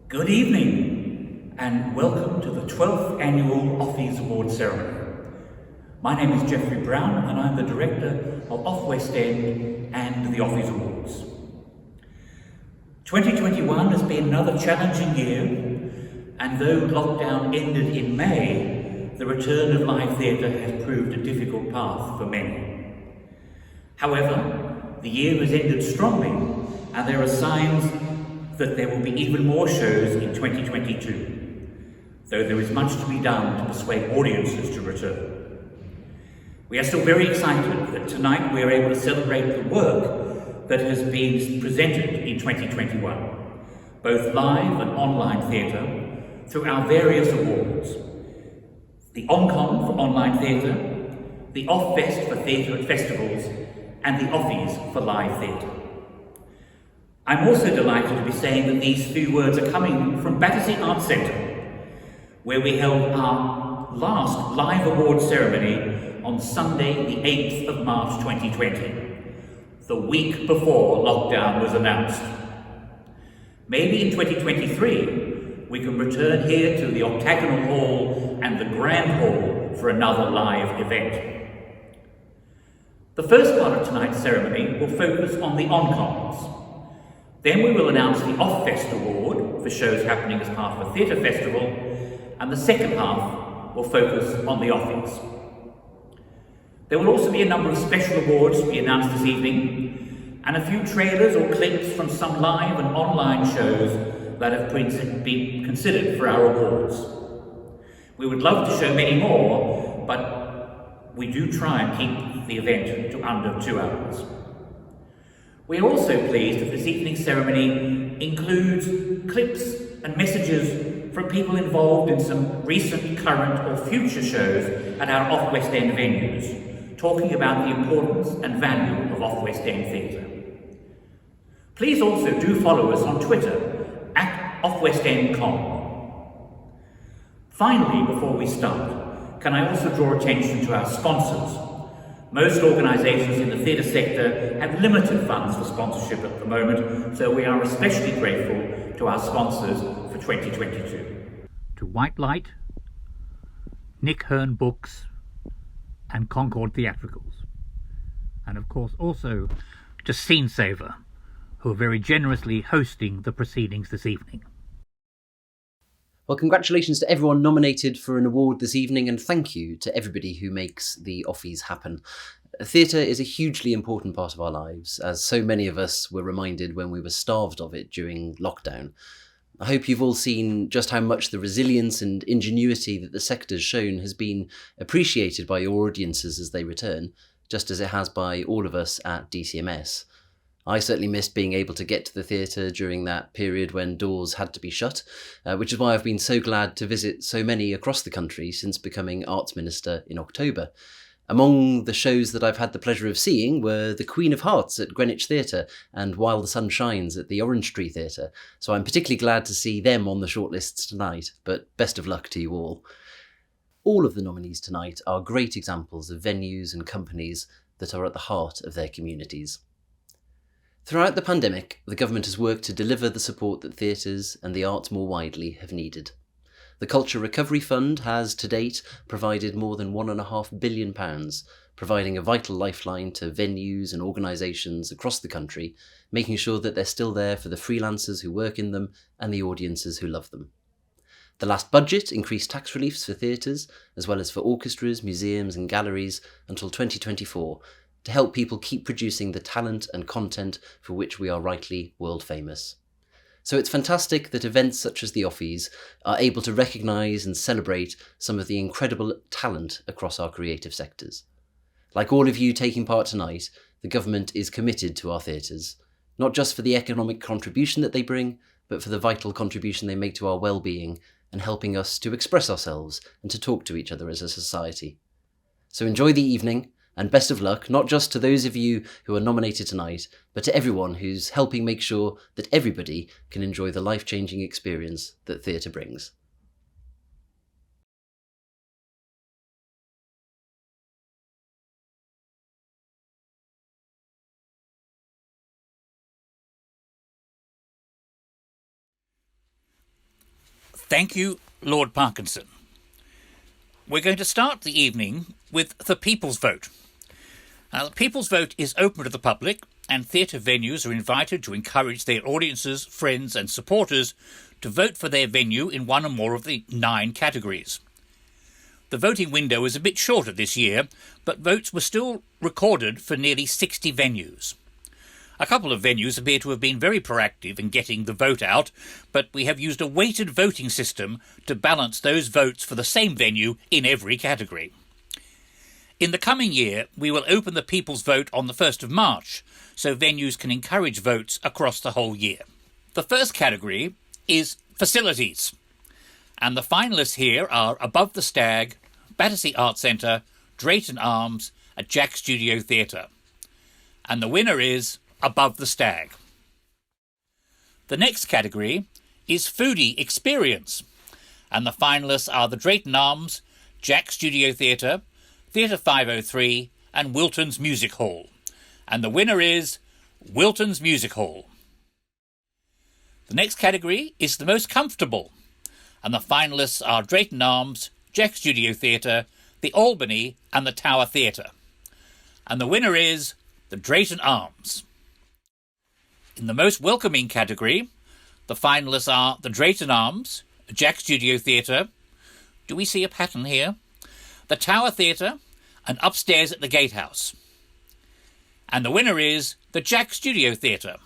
Good evening and welcome to the 12th Annual Offest Award Ceremony. My name is Jeffrey Brown and I'm the Director of Off West End and the Offest Awards. 2021 has been another challenging year, and though lockdown ended in May, the return of live theatre has proved a difficult path for many. However, the year has ended strongly and there are signs that there will be even more shows in 2022, though there is much to be done to persuade audiences to return. We are still very excited that tonight we are able to celebrate the work that has been presented in 2021, both live and online theatre, through our various awards. The Encom for online theatre, the Offest for theatre at festivals, and the Offies for live theatre. I'm also delighted to be saying that these few words are coming from Battersea Arts Centre, where we held our last live award ceremony on Sunday, the 8th of March 2020, the week before lockdown was announced. Maybe in 2023, we can return here to the Octagonal Hall and the Grand Hall for another live event. The first part of tonight's ceremony will focus on the Encoms. Then we will announce the Offest Award for shows happening as part of a theatre festival, and the second half will focus on the Offies. There will also be a number of special awards to be announced this evening, and a few trailers or clips from some live and online shows that have been considered for our awards. We would love to show many more, but we do try and keep the event to under 2 hours. We are also pleased that this evening's ceremony includes clips and messages from people involved in some recent, current or future shows at our Off West End venues, talking about the importance and value of Off West End theatre. Please also do follow us on Twitter at OffWestEndCom. Finally, before we start, can I also draw attention to our sponsors? Most organisations in the theatre sector have limited funds for sponsorship at the moment, so we are especially grateful to our sponsors for 2022. To White Light, Nick Hearn Books and Concord Theatricals. And of course also to Scene Saver, who are very generously hosting the proceedings this evening. Well, congratulations to everyone nominated for an award this evening, and thank you to everybody who makes the Offies happen. Theatre is a hugely important part of our lives, as so many of us were reminded when we were starved of it during lockdown. I hope you've all seen just how much the resilience and ingenuity that the sector's shown has been appreciated by your audiences as they return, just as it has by all of us at DCMS. I certainly missed being able to get to the theatre during that period when doors had to be shut, which is why I've been so glad to visit so many across the country since becoming Arts Minister in October. Among the shows that I've had the pleasure of seeing were The Queen of Hearts at Greenwich Theatre and While the Sun Shines at the Orange Tree Theatre, so I'm particularly glad to see them on the shortlists tonight, but best of luck to you all. All of the nominees tonight are great examples of venues and companies that are at the heart of their communities. Throughout the pandemic, the government has worked to deliver the support that theatres and the arts more widely have needed. The Culture Recovery Fund has, to date, provided more than £1.5 billion, providing a vital lifeline to venues and organisations across the country, making sure that they're still there for the freelancers who work in them and the audiences who love them. The last budget increased tax reliefs for theatres, as well as for orchestras, museums and galleries until 2024, to help people keep producing the talent and content for which we are rightly world famous. So it's fantastic that events such as the Offies are able to recognise and celebrate some of the incredible talent across our creative sectors. Like all of you taking part tonight, the government is committed to our theatres, not just for the economic contribution that they bring, but for the vital contribution they make to our well-being and helping us to express ourselves and to talk to each other as a society. So enjoy the evening, and best of luck, not just to those of you who are nominated tonight, but to everyone who's helping make sure that everybody can enjoy the life-changing experience that theatre brings. Thank you, Lord Parkinson. We're going to start the evening with the People's Vote. Now, the People's Vote is open to the public, and theatre venues are invited to encourage their audiences, friends and supporters to vote for their venue in one or more of the 9 categories. The voting window is a bit shorter this year, but votes were still recorded for nearly 60 venues. A couple of venues appear to have been very proactive in getting the vote out, but we have used a weighted voting system to balance those votes for the same venue in every category. In the coming year, we will open the People's Vote on the 1st of March, so venues can encourage votes across the whole year. The first category is facilities, and the finalists here are Above the Stag, Battersea Arts Centre, Drayton Arms, and Jack Studio Theatre. And the winner is Above the Stag. The next category is Foodie Experience, and the finalists are the Drayton Arms, Jack Studio Theatre, Theatre 503 and Wilton's Music Hall. And the winner is Wilton's Music Hall. The next category is the most comfortable, and the finalists are Drayton Arms, Jack Studio Theatre, the Albany and the Tower Theatre. And the winner is the Drayton Arms. In the most welcoming category, the finalists are the Drayton Arms, Jack Studio Theatre. Do we see a pattern here? The Tower Theatre, and Upstairs at the Gatehouse. And the winner is the Jack Studio Theatre.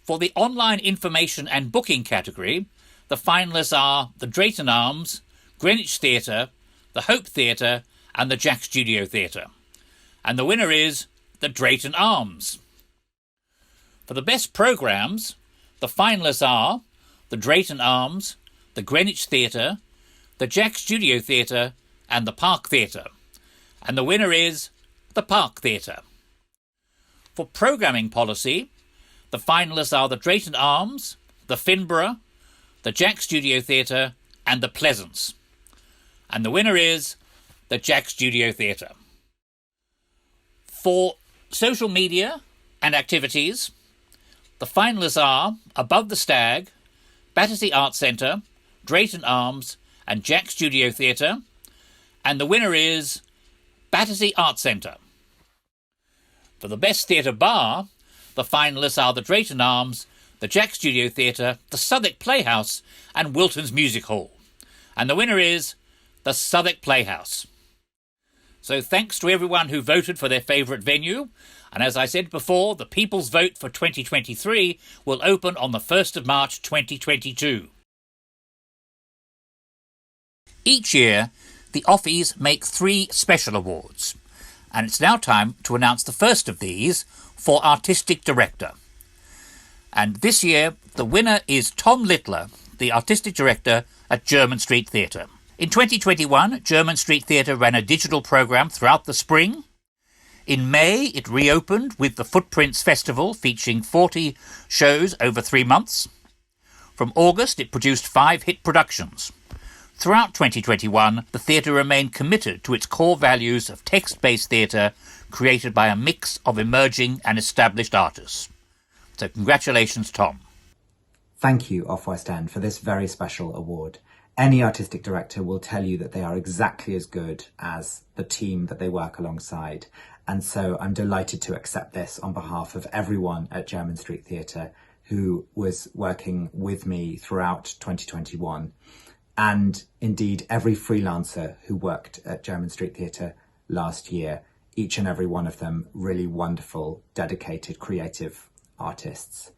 For the online information and booking category, the finalists are the Drayton Arms, Greenwich Theatre, the Hope Theatre, and the Jack Studio Theatre. And the winner is the Drayton Arms. For the best programmes, the finalists are the Drayton Arms, the Greenwich Theatre, the Jack Studio Theatre, and the Park Theatre. And the winner is the Park Theatre. For programming policy, the finalists are the Drayton Arms, the Finborough, the Jack Studio Theatre, and the Pleasance. And the winner is the Jack Studio Theatre. For social media and activities, the finalists are Above the Stag, Battersea Arts Centre, Drayton Arms, and Jack Studio Theatre, and the winner is Battersea Arts Centre. For the best theatre bar, the finalists are the Drayton Arms, the Jack Studio Theatre, the Southwark Playhouse, and Wilton's Music Hall. And the winner is the Southwark Playhouse. So thanks to everyone who voted for their favourite venue, and as I said before, the People's Vote for 2023 will open on the 1st of March 2022. Each year, the Offies make 3 special awards, and it's now time to announce the first of these for Artistic Director. And this year, the winner is Tom Littler, the Artistic Director at Jermyn Street Theatre. In 2021, German Street Theatre ran a digital programme throughout the spring. In May, it reopened with the Footprints Festival featuring 40 shows over 3 months. From August, it produced 5 hit productions. Throughout 2021, the theatre remained committed to its core values of text-based theatre created by a mix of emerging and established artists. So congratulations, Tom. Thank you, Off West End, for this very special award. Any artistic director will tell you that they are exactly as good as the team that they work alongside. And so I'm delighted to accept this on behalf of everyone at German Street Theatre who was working with me throughout 2021. And indeed, every freelancer who worked at German Street Theatre last year, each and every one of them really wonderful, dedicated, creative artists.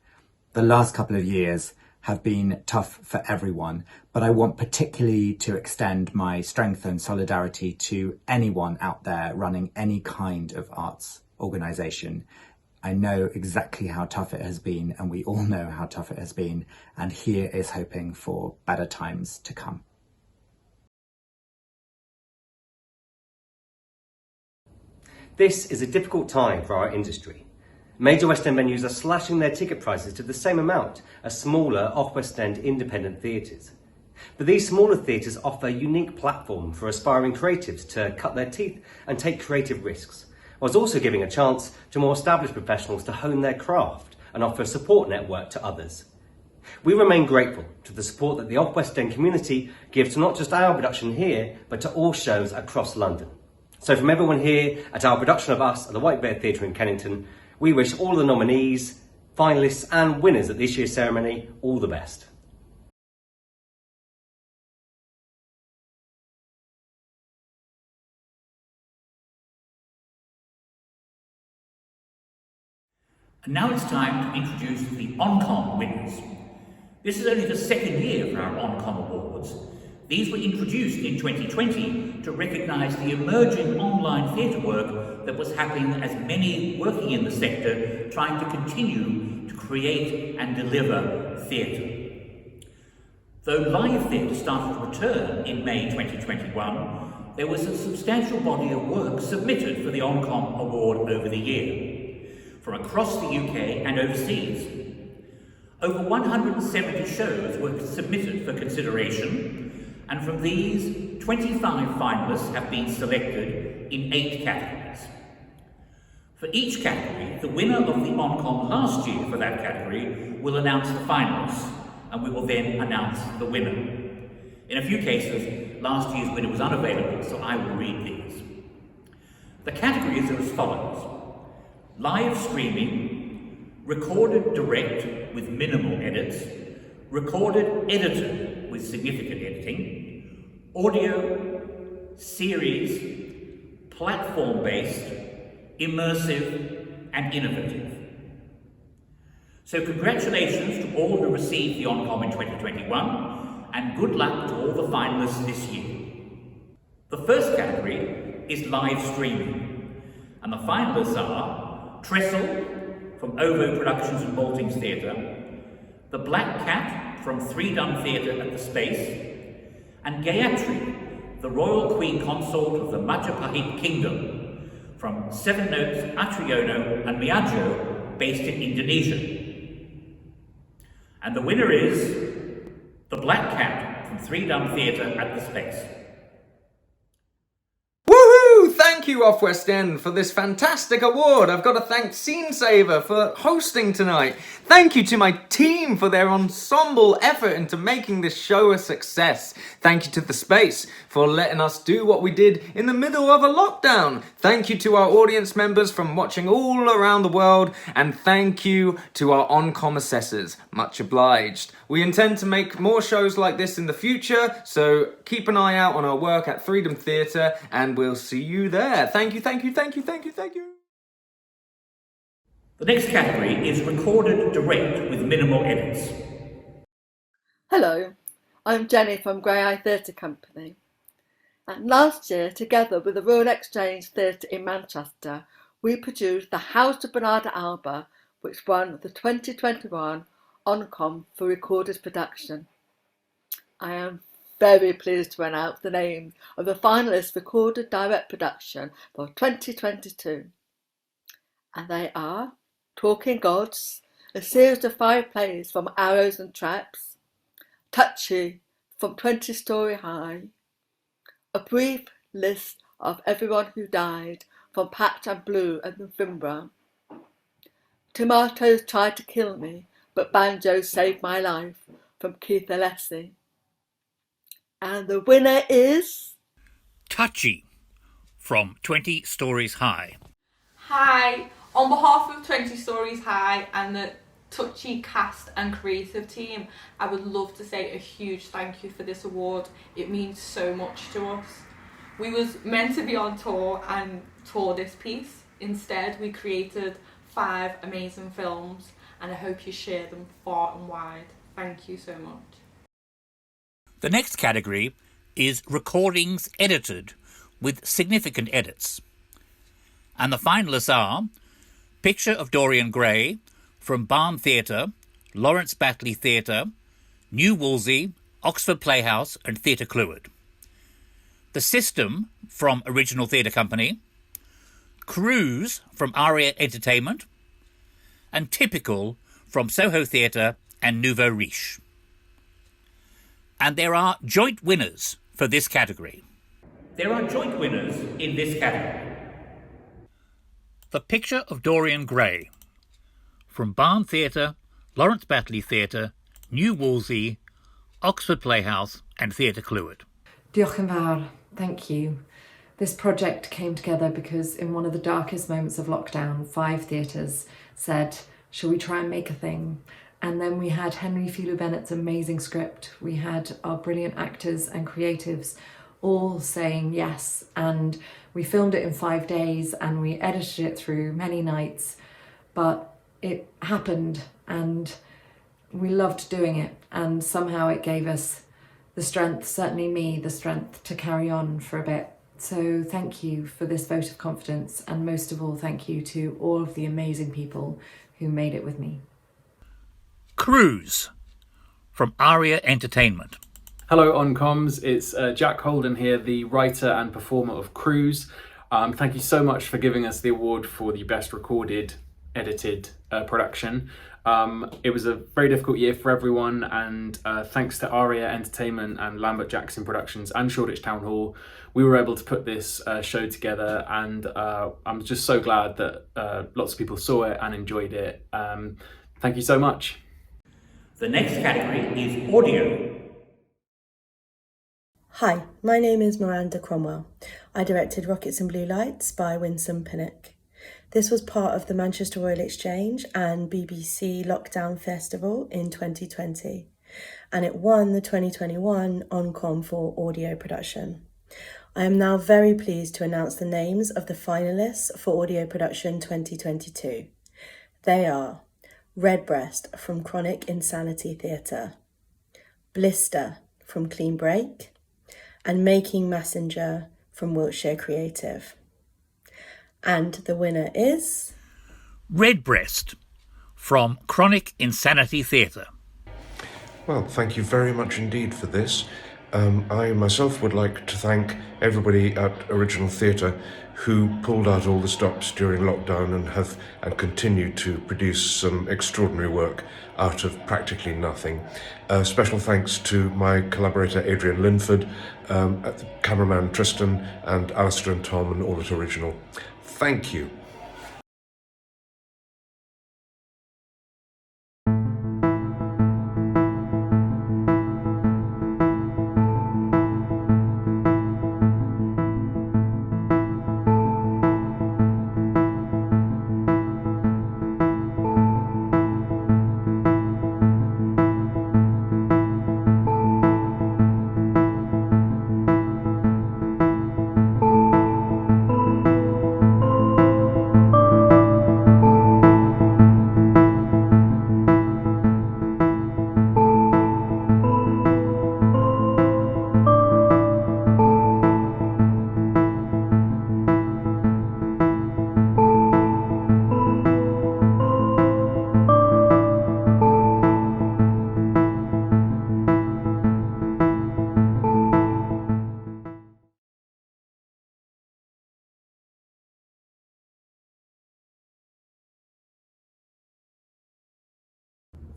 The last couple of years have been tough for everyone, but I want particularly to extend my strength and solidarity to anyone out there running any kind of arts organisation. I know exactly how tough it has been, and we all know how tough it has been, and here is hoping for better times to come. This is a difficult time for our industry. Major West End venues are slashing their ticket prices to the same amount as smaller off-West End independent theatres. But these smaller theatres offer a unique platform for aspiring creatives to cut their teeth and take creative risks, whilst also giving a chance to more established professionals to hone their craft and offer a support network to others. We remain grateful to the support that the Off-West End community gives to not just our production here, but to all shows across London. So from everyone here at our production of Us at the White Bear Theatre in Kennington, we wish all the nominees, finalists and winners at this year's ceremony all the best. And now it's time to introduce the Oncom winners. This is only the second year for our Oncom Awards. These were introduced in 2020 to recognise the emerging online theatre work that was happening as many working in the sector trying to continue to create and deliver theatre. Though live theatre started to return in May 2021, there was a substantial body of work submitted for the Oncom Award over the year, from across the UK and overseas. Over 170 shows were submitted for consideration, and from these, 25 finalists have been selected in 8 categories. For each category, the winner of the Oncom last year for that category will announce the finalists, and we will then announce the winner. In a few cases, last year's winner was unavailable, so I will read these. The categories are as follows: live streaming, recorded direct with minimal edits, recorded edited with significant editing, audio, series, platform-based, immersive and innovative. So congratulations to all who received the Oncom in 2021 and good luck to all the finalists this year. The first category is live streaming, and the finalists are Trestle from OVO Productions and Maltings Theatre, The Black Cat from Three Dun Theatre at the Space, and Gayatri, the Royal Queen Consort of the Majapahit Kingdom, from Seven Notes, Atriono and Miajo, based in Indonesia. And the winner is The Black Cat from Three Dun Theatre at the Space. Woohoo! Thank you, Off West End, for this fantastic award. I've got to thank Scene Saver for hosting tonight. Thank you to my team for their ensemble effort into making this show a success. Thank you to The Space for letting us do what we did in the middle of a lockdown. Thank you to our audience members from watching all around the world. And thank you to our Oncom assessors. Much obliged. We intend to make more shows like this in the future, so keep an eye out on our work at Freedom Theatre, and we'll see you there. Thank you, thank you, thank you, thank you, thank you. The next category is recorded direct with minimal edits. Hello, I'm Jenny from Grey Eye Theatre Company. And last year, together with the Royal Exchange Theatre in Manchester, we produced the House of Bernarda Alba, which won the 2021 Oncom for recorded production. I am very pleased to announce the names of the finalists recorded direct production for 2022. And they are Talking Gods, a series of 5 plays from Arrows and Traps, Touchy from 20 Story High, a brief list of everyone who died from Patch and Blue and the Fimbra, Tomatoes Tried to Kill Me, but Banjo Saved My Life from Keith Alessi. And the winner is... Touchy from 20 Stories High. Hi, on behalf of 20 Stories High and the Touchy cast and creative team, I would love to say a huge thank you for this award. It means so much to us. We was meant to be on tour and tour this piece. Instead, we created 5 amazing films, and I hope you share them far and wide. Thank you so much. The next category is recordings edited with significant edits. And the finalists are Picture of Dorian Gray from Barn Theatre, Lawrence Batley Theatre, New Wolsey, Oxford Playhouse and Theatre Clwyd. The System from Original Theatre Company, Cruise from Aria Entertainment, and Typical from Soho Theatre and Nouveau Riche. And there are joint winners for this category. There are joint winners in this category. The Picture of Dorian Gray from Barn Theatre, Lawrence Batley Theatre, New Wolsey, Oxford Playhouse and Theatre Clwyd. Diolch yn fawr. Thank you. This project came together because in one of the darkest moments of lockdown, 5 theatres said, shall we try and make a thing? And then we had Henry Filu Bennett's amazing script. We had our brilliant actors and creatives all saying yes. And we filmed it in 5 days and we edited it through many nights. But it happened and we loved doing it. And somehow it gave us the strength, certainly me, the strength to carry on for a bit. So thank you for this vote of confidence, and most of all, thank you to all of the amazing people who made it with me. Cruise from Aria Entertainment. Hello on comms, it's Jack Holden here, the writer and performer of Cruise. Thank you so much for giving us the award for the best recorded, edited production. It was a very difficult year for everyone, and thanks to Aria Entertainment and Lambert Jackson Productions and Shoreditch Town Hall, we were able to put this show together, and I'm just so glad that lots of people saw it and enjoyed it. Thank you so much. The next category is audio. Hi, my name is Miranda Cromwell. I directed Rockets and Blue Lights by Winsome Pinnock. This was part of the Manchester Royal Exchange and BBC Lockdown Festival in 2020, and it won the 2021 Encom for audio production. I am now very pleased to announce the names of the finalists for audio production 2022. They are Redbreast from Chronic Insanity Theatre, Blister from Clean Break, and Making Messenger from Wiltshire Creative. And the winner is... Redbreast from Chronic Insanity Theatre. Well, thank you very much indeed for this. I myself would like to thank everybody at Original Theatre who pulled out all the stops during lockdown and continued to produce some extraordinary work out of practically nothing. Special thanks to my collaborator Adrian Linford, cameraman Tristan, and Alistair and Tom, and all at Original. Thank you.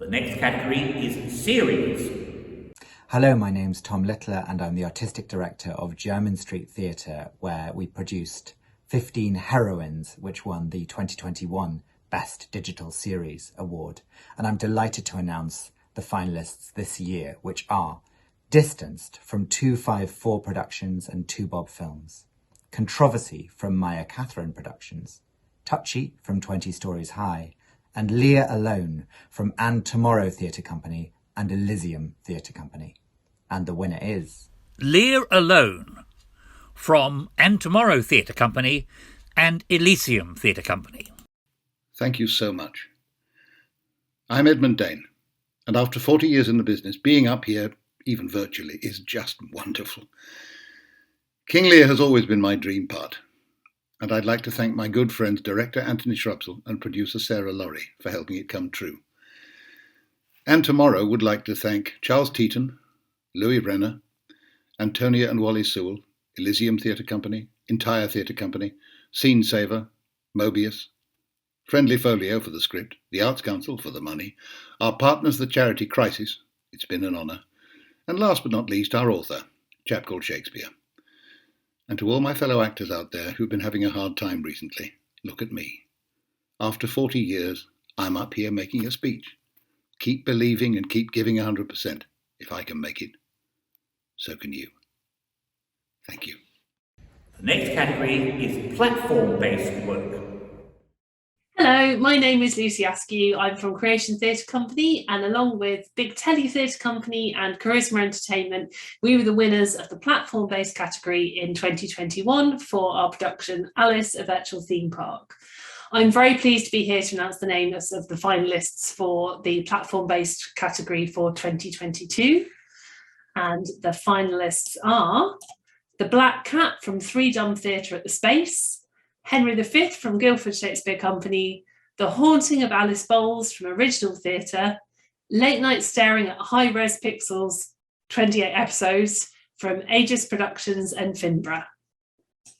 The next category is series. Hello, my name's Tom Littler and I'm the Artistic Director of Jermyn Street Theatre, where we produced 15 Heroines, which won the 2021 Best Digital Series Award. And I'm delighted to announce the finalists this year, which are Distanced from 254 Productions and 2 Bob Films, Controversy from Maya Catherine Productions, Touchy from 20 Stories High, and Lear Alone from And Tomorrow Theatre Company and Elysium Theatre Company. And the winner is... Lear Alone from And Tomorrow Theatre Company and Elysium Theatre Company. Thank you so much. I'm Edmund Dane, and after 40 years in the business, being up here, even virtually, is just wonderful. King Lear has always been my dream part, and I'd like to thank my good friends director Anthony Shrubsall and producer Sarah Laurie for helping it come true. And Tomorrow would like to thank Charles Teeton, Louis Renner, Antonia and Wally Sewell, Elysium Theatre Company, Entire Theatre Company, Scene Saver, Mobius, Friendly Folio for the script, the Arts Council for the money, our partners the charity Crisis, it's been an honour, and last but not least our author, Chap Called Shakespeare. And to all my fellow actors out there who've been having a hard time recently, look at me. After 40 years, I'm up here making a speech. Keep believing and keep giving 100%. If I can make it, so can you. Thank you. The next category is platform-based work. Hello, my name is Lucy Askew. I'm from Creation Theatre Company, and along with Big Telly Theatre Company and Charisma Entertainment, we were the winners of the platform-based category in 2021 for our production Alice, a Virtual Theme Park. I'm very pleased to be here to announce the names of the finalists for the platform-based category for 2022. And the finalists are The Black Cat from Three Dumb Theatre at the Space, Henry V from Guildford Shakespeare Company, The Haunting of Alice Bowles from Original Theatre, Late Night Staring at High-Res Pixels, 28 episodes from Aegis Productions and Finborough.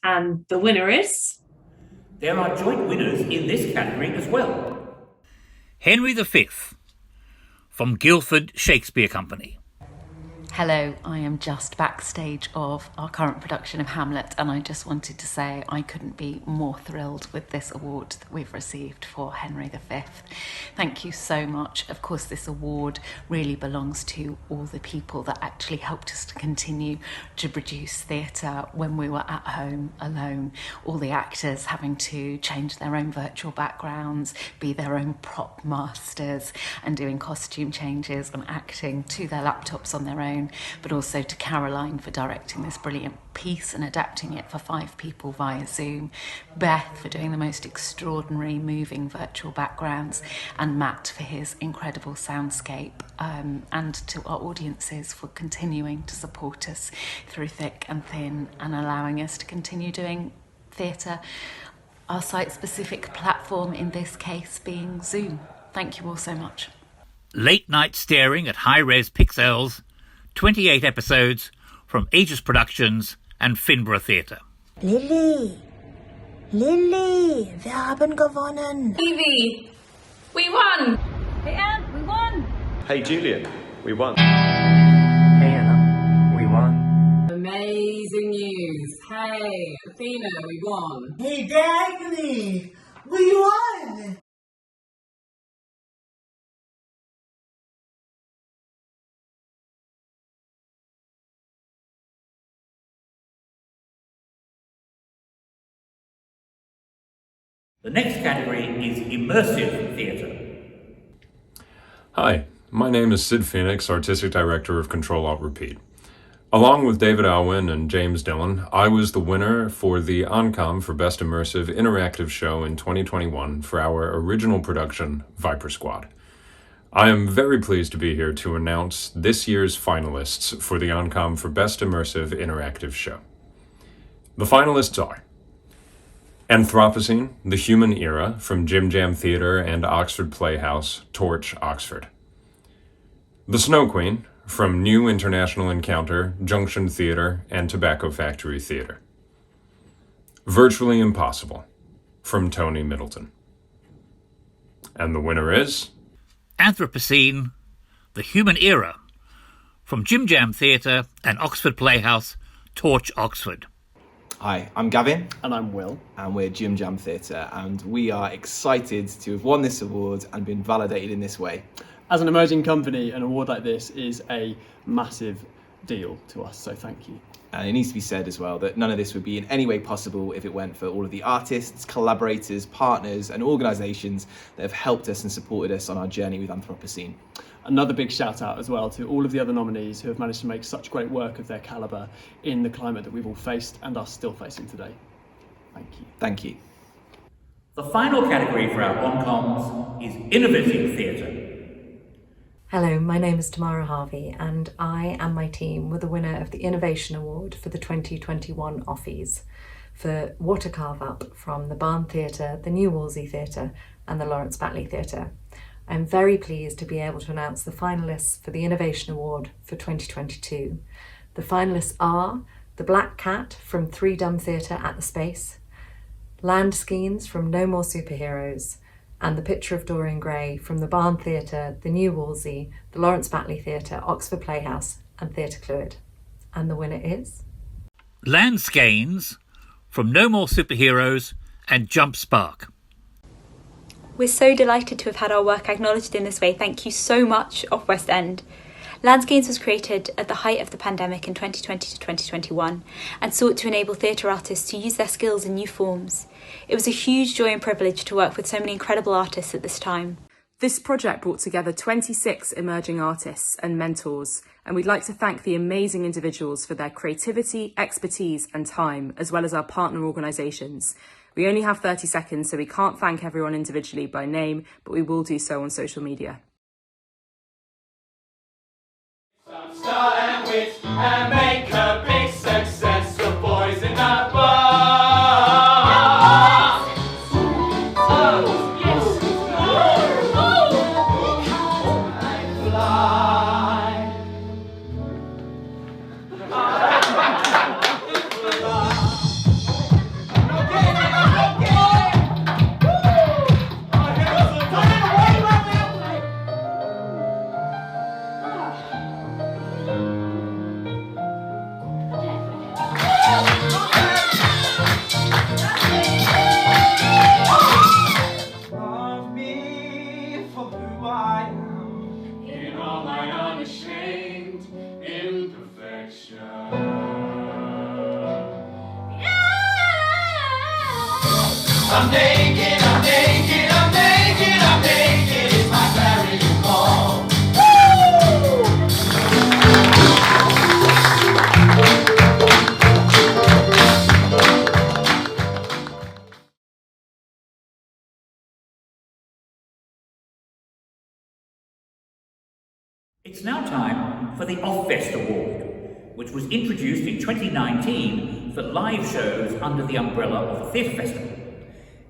And the winner is... There are joint winners in this category as well. Henry V from Guildford Shakespeare Company. Hello, I am just backstage of our current production of Hamlet, and I just wanted to say I couldn't be more thrilled with this award that we've received for Henry V. Thank you so much. Of course, this award really belongs to all the people that actually helped us to continue to produce theatre when we were at home alone. All the actors having to change their own virtual backgrounds, be their own prop masters, and doing costume changes and acting to their laptops on their own. But also to Caroline for directing this brilliant piece and adapting it for 5 people via Zoom, Beth for doing the most extraordinary moving virtual backgrounds, and Matt for his incredible soundscape, and to our audiences for continuing to support us through thick and thin and allowing us to continue doing theatre, our site-specific platform in this case being Zoom. Thank you all so much. Late Night Staring at High-Res Pixels, 28 episodes from Aegis Productions and Finborough Theatre. Lilly, wir haben gewonnen. Evie, we won. Hey Anne, we won. Hey Julian, we won. Hey Anna, we won. Amazing news. Hey Athena, we won. Hey Dagny, we won. The next category is Immersive Theater. Hi, my name is Sid Phoenix, Artistic Director of Control Alt Repeat. Along with David Alwyn and James Dillon, I was the winner for the Encom for Best Immersive Interactive Show in 2021 for our original production, Viper Squad. I am very pleased to be here to announce this year's finalists for the Encom for Best Immersive Interactive Show. The finalists are Anthropocene, The Human Era from Jim Jam Theatre and Oxford Playhouse, Torch, Oxford. The Snow Queen from New International Encounter, Junction Theatre and Tobacco Factory Theatre. Virtually Impossible from Tony Middleton. And the winner is... Anthropocene, The Human Era, from Jim Jam Theatre and Oxford Playhouse, Torch Oxford. Hi, I'm Gavin. And I'm Will. And we're Jim Jam Theatre, and we are excited to have won this award and been validated in this way. As an emerging company, an award like this is a massive deal to us, so thank you. And it needs to be said as well that none of this would be in any way possible if it weren't for all of the artists, collaborators, partners and organisations that have helped us and supported us on our journey with Anthropocene. Another big shout out as well to all of the other nominees who have managed to make such great work of their calibre in the climate that we've all faced and are still facing today. Thank you. Thank you. The final category for our Oncoms is Innovating Theatre. Hello, my name is Tamara Harvey and I and my team were the winner of the Innovation Award for the 2021 Offies for What a Carve Up from the Barn Theatre, the New Wolsey Theatre and the Lawrence Batley Theatre. I'm very pleased to be able to announce the finalists for the Innovation Award for 2022. The finalists are The Black Cat from Three Dumb Theatre at the Space, Landskeins from No More Superheroes, and The Picture of Dorian Gray from the Barn Theatre, the New Wolsey, the Lawrence Batley Theatre, Oxford Playhouse and Theatre Clwyd. And the winner is... Landskeins from No More Superheroes and Jump Spark. We're so delighted to have had our work acknowledged in this way. Thank you so much, Off West End. Landskeins was created at the height of the pandemic in 2020 to 2021 and sought to enable theatre artists to use their skills in new forms. It was a huge joy and privilege to work with so many incredible artists at this time. This project brought together 26 emerging artists and mentors, and we'd like to thank the amazing individuals for their creativity, expertise and time, as well as our partner organisations. We only have 30 seconds, so we can't thank everyone individually by name, but we will do so on social media. Star and wit and make a big success for boys in the bar. Oh, yes. I fly. Love me for who I am, in all my unashamed imperfection. I'm naked, I'm naked, I'm naked, I'm naked, it's my clarion call. It's now time for the Offest Award, which was introduced in 2019 for live shows under the umbrella of the Theatre Festival.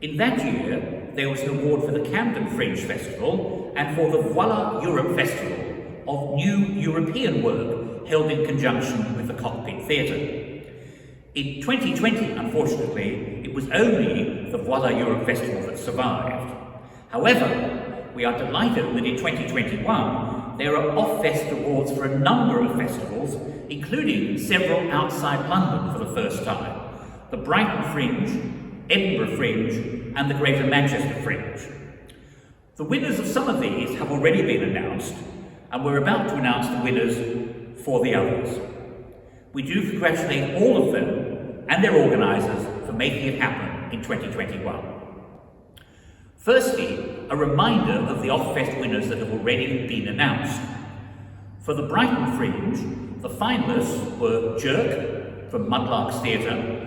In that year, there was an award for the Camden Fringe Festival and for the Voila Europe Festival of New European Work held in conjunction with the Cockpit Theatre. In 2020, unfortunately, it was only the Voila Europe Festival that survived. However, we are delighted that in 2021 there are Offest Awards for a number of festivals, including several outside London for the first time: the Brighton Fringe, Edinburgh Fringe and the Greater Manchester Fringe. The winners of some of these have already been announced, and we're about to announce the winners for the others. We do congratulate all of them and their organisers for making it happen in 2021. Firstly, a reminder of the Offest winners that have already been announced. For the Brighton Fringe, the finalists were Jerk from Mudlarks Theatre,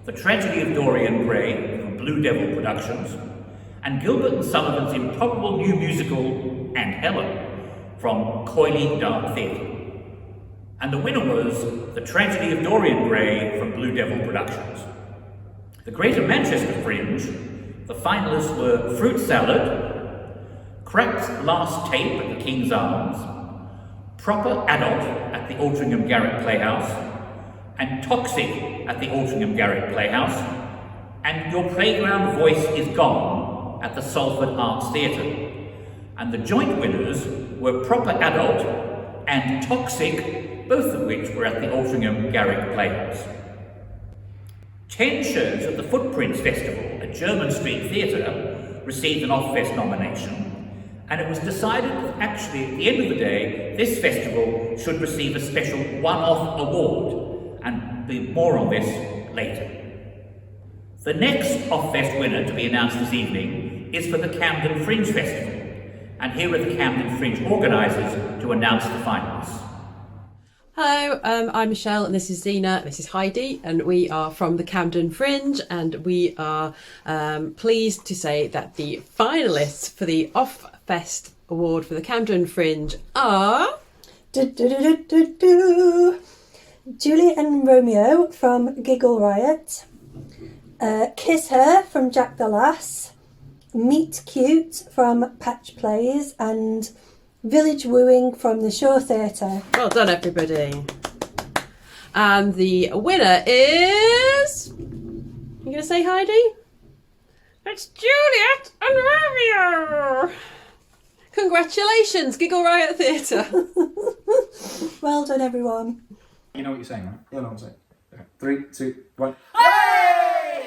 The Tragedy of Dorian Gray from Blue Devil Productions, and Gilbert and Sullivan's improbable new musical And Helen from Coyley Dark Theatre. And the winner was The Tragedy of Dorian Gray from Blue Devil Productions. The Greater Manchester Fringe, the finalists were Fruit Salad, Crack's Last Tape at the King's Arms, Proper Adult at the Altrincham Garrett Playhouse, and Toxic at the Altrincham Garrett Playhouse, and Your Playground Voice is Gone at the Salford Arts Theatre. and the joint winners were Proper Adult and Toxic, both of which were at the Altrincham Garrick Playhouse. 10 shows at the Footprints Festival at Jermyn Street Theatre received an Offest nomination, and it was decided that actually at the end of the day this festival should receive a special one-off award, and be more on this later. The next Offest winner to be announced this evening is for the Camden Fringe Festival, and here are the Camden Fringe organisers to announce the finalists. Hello, I'm Michelle and this is Zena, this is Heidi, and we are from the Camden Fringe, and we are pleased to say that the finalists for the Offest Award for the Camden Fringe are... Julie and Romeo from Giggle Riot, Kiss Her from Jack the Lass, Meet Cute from Patch Plays, and Village Wooing from the Shore Theatre. Well done, everybody. And the winner is... You going to say, Heidi? It's Juliet and Romeo! Congratulations, Giggle Riot Theatre. Well done, everyone. You know what you're saying, right? Yeah, I know what I'm saying. Okay. 3, 2, 1.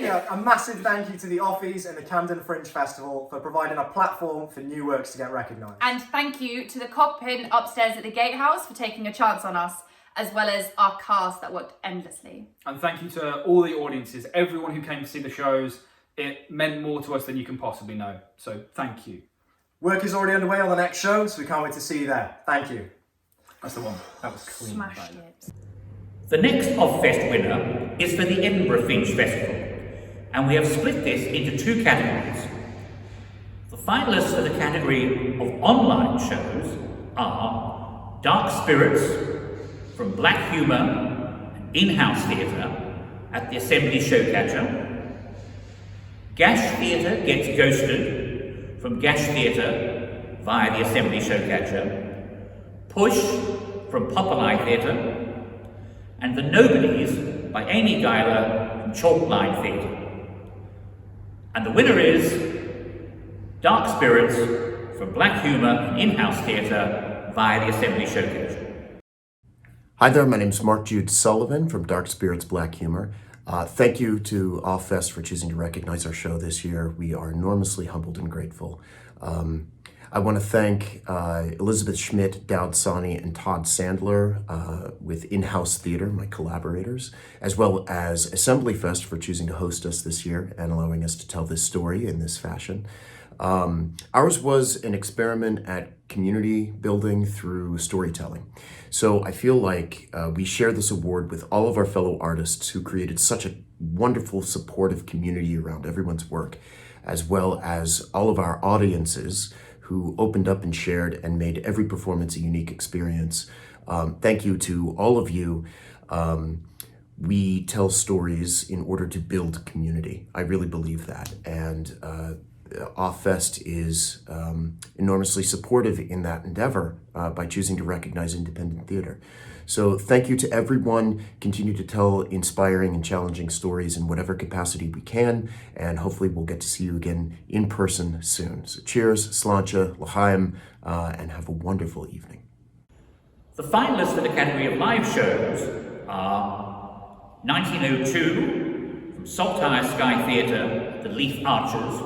Yeah, a massive thank you to the Offies and the Camden Fringe Festival for providing a platform for new works to get recognised. And thank you to the Cockpin upstairs at the Gatehouse for taking a chance on us, as well as our cast that worked endlessly. And thank you to all the audiences, everyone who came to see the shows. It meant more to us than you can possibly know. So thank you. Work is already underway on the next show, so we can't wait to see you there. Thank you. That's the one. That was clean. Smash it. The next Offest winner is for the Edinburgh Finch Festival, and we have split this into 2 categories. The finalists for the category of online shows are Dark Spirits from Black Humour and In-House Theatre at the Assembly Showcatcher, Gash Theatre Gets Ghosted from Gash Theatre via the Assembly Showcatcher, Push from Popeye Theatre, and The Nobodies by Amy Guyler from Chalkline Theatre. And the winner is Dark Spirits from Black Humour and In-House Theatre via the Assembly Showcase. Hi there, my name is Mark Jude Sullivan from Dark Spirits Black Humour. Thank you to Offest for choosing to recognise our show this year. We are enormously humbled and grateful. I want to thank Elizabeth Schmidt, Dowd Sani, and Todd Sandler with In-House Theatre, my collaborators, as well as Assembly Fest for choosing to host us this year and allowing us to tell this story in this fashion. Ours was an experiment at community building through storytelling. So I feel like we share this award with all of our fellow artists who created such a wonderful, supportive community around everyone's work, as well as all of our audiences who opened up and shared and made every performance a unique experience. Thank you to all of you. We tell stories in order to build community. I really believe that. And Offest is enormously supportive in that endeavor by choosing to recognize independent theater. So thank you to everyone. Continue to tell inspiring and challenging stories in whatever capacity we can, and hopefully we'll get to see you again in person soon. So cheers, sláinte, l'chaim, and have a wonderful evening. The finalists for the category of live shows are 1902 from Saltire Sky Theatre, The Leaf Archers,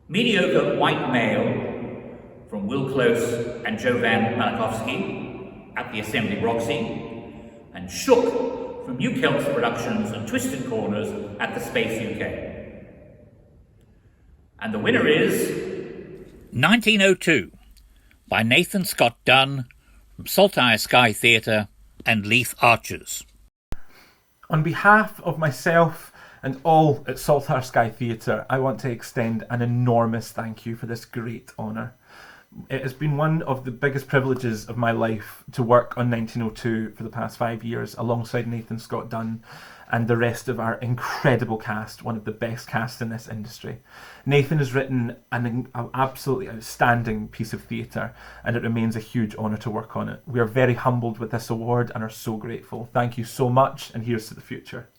Mediocre White Male from Will Close and Jovan Malakowski at the Assembly Roxy, and Shook from New Celts Productions and Twisted Corners at the Space UK. And the winner is 1902 by Nathan Scott Dunn from Saltire Sky Theatre and Leaf Archers. On behalf of myself and all at Saltire Sky Theatre, I want to extend an enormous thank you for this great honour. It has been one of the biggest privileges of my life to work on 1902 for the past 5 years alongside Nathan Scott Dunn and the rest of our incredible cast, one of the best casts in this industry. Nathan has written an absolutely outstanding piece of theatre, and it remains a huge honour to work on it. We are very humbled with this award and are so grateful. Thank you so much, and here's to the future.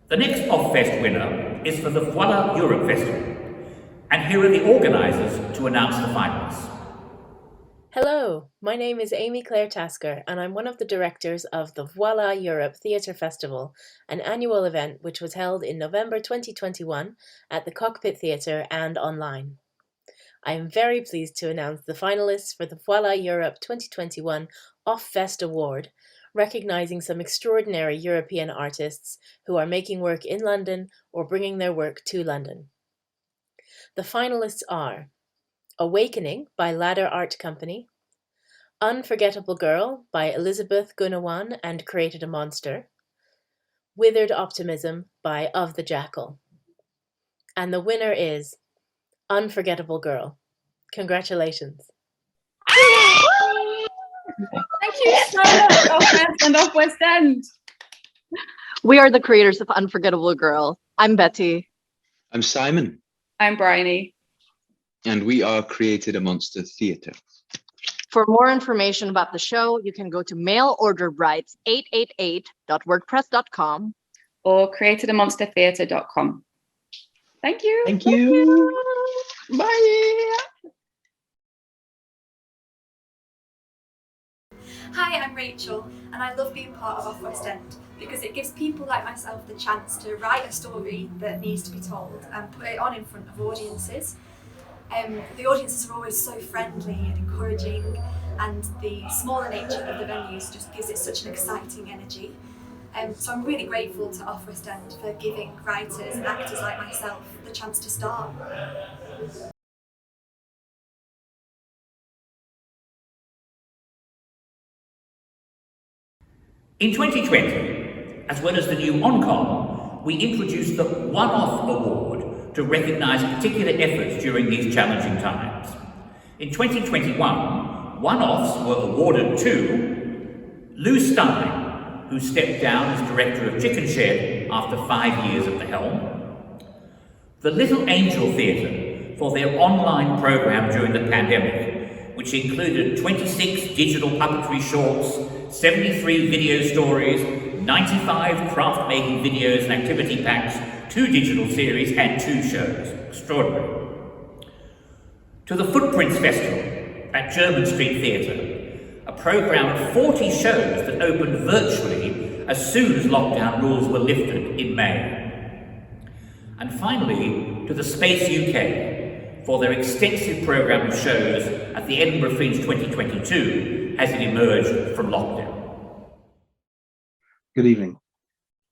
The next Offest winner is for the Voila Europe Festival, And here are the organisers to announce the finalists. Hello, my name is Amy Claire Tasker and I'm one of the directors of the Voila Europe Theatre Festival, an annual event which was held in November 2021 at the Cockpit Theatre and online. I am very pleased to announce the finalists for the Voila Europe 2021 Offest Award, recognising some extraordinary European artists who are making work in London or bringing their work to London. The finalists are Awakening by Ladder Art Company, Unforgettable Girl by Elizabeth Gunawan and Created a Monster, Withered Optimism by Of the Jackal. And the winner is Unforgettable Girl. Congratulations. Thank you so much, Offest and Off West End. We are the creators of Unforgettable Girl. I'm Betty. I'm Simon. I'm Bryony. And we are Created a Monster Theatre. For more information about the show, you can go to mailorderbrights888.wordpress.com or creatidamonstertheatre.com. Thank you. Thank you. Bye. Hi, I'm Rachel, and I love being part of Off West End because it gives people like myself the chance to write a story that needs to be told and put it on in front of audiences. The audiences are always so friendly and encouraging, and the smaller nature of the venues just gives it such an exciting energy. So I'm really grateful to Off West End for giving writers and actors like myself the chance to start. In 2020, as well as the new Encom, we introduced the One-Off Award to recognise particular efforts during these challenging times. In 2021, one-offs were awarded to Lou Stein, who stepped down as director of Chicken Shed after 5 years at the helm, the Little Angel Theatre for their online programme during the pandemic, which included 26 digital puppetry shorts, 73 video stories, 95 craft-making videos and activity packs, 2 digital series and 2 shows. Extraordinary. To the Footprints Festival at Jermyn Street Theatre, a programme of 40 shows that opened virtually as soon as lockdown rules were lifted in May. And finally, to the Space UK for their extensive programme of shows at the Edinburgh Fringe 2022 as it emerged from lockdown. Good evening.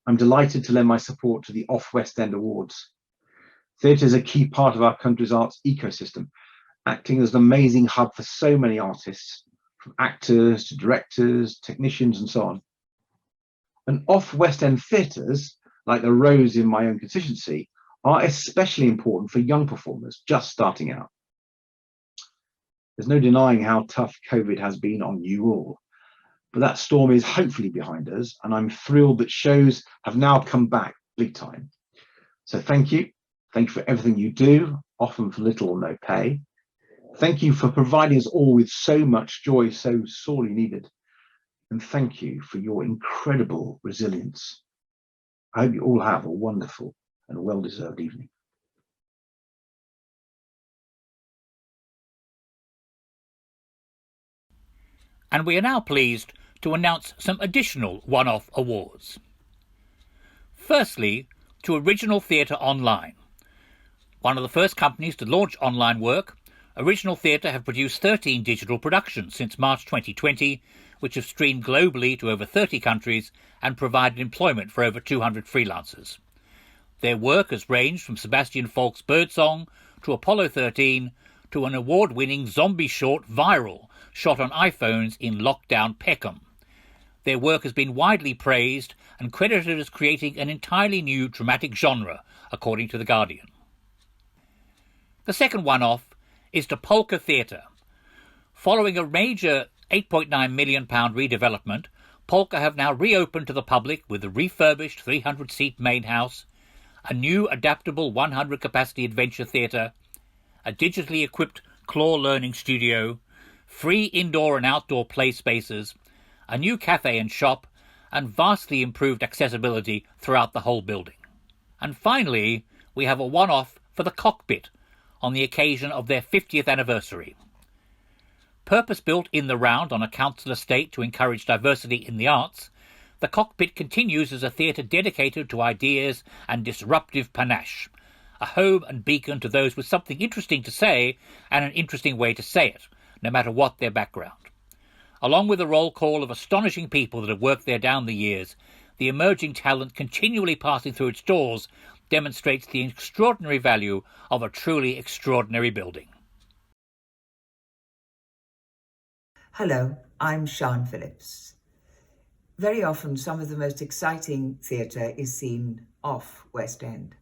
I'm delighted to lend my support to the Off West End Awards. Theatre is a key part of our country's arts ecosystem, acting as an amazing hub for so many artists, from actors to directors, technicians and so on. And Off West End theatres, like the Rose in my own constituency, are especially important for young performers just starting out. There's no denying how tough COVID has been on you all, but that storm is hopefully behind us, and I'm thrilled that shows have now come back big time. So thank you. Thank you for everything you do, often for little or no pay. Thank you for providing us all with so much joy so sorely needed. And thank you for your incredible resilience. I hope you all have a wonderful and well-deserved evening. And we are now pleased to announce some additional one-off awards. Firstly, to Original Theatre Online. One of the first companies to launch online work, Original Theatre have produced 13 digital productions since March 2020, which have streamed globally to over 30 countries and provided employment for over 200 freelancers. Their work has ranged from Sebastian Falk's Birdsong to Apollo 13 to an award-winning zombie short Viral, shot on iPhones in lockdown Peckham. Their work has been widely praised and credited as creating an entirely new dramatic genre, according to The Guardian. The second one-off is to Polka Theater. Following a major £8.9 million redevelopment, Polka have now reopened to the public with a refurbished 300-seat main house, a new adaptable 100-capacity adventure theatre, a digitally equipped claw learning studio, free indoor and outdoor play spaces, a new cafe and shop, and vastly improved accessibility throughout the whole building. And finally, we have a one-off for the Cockpit, on the occasion of their 50th anniversary. Purpose-built in the round on a council estate to encourage diversity in the arts, the Cockpit continues as a theatre dedicated to ideas and disruptive panache, a home and beacon to those with something interesting to say and an interesting way to say it, no matter what their background. Along with the roll call of astonishing people that have worked there down the years, the emerging talent continually passing through its doors demonstrates the extraordinary value of a truly extraordinary building. Hello, I'm Sian Phillips. Very often some of the most exciting theatre is seen off West End.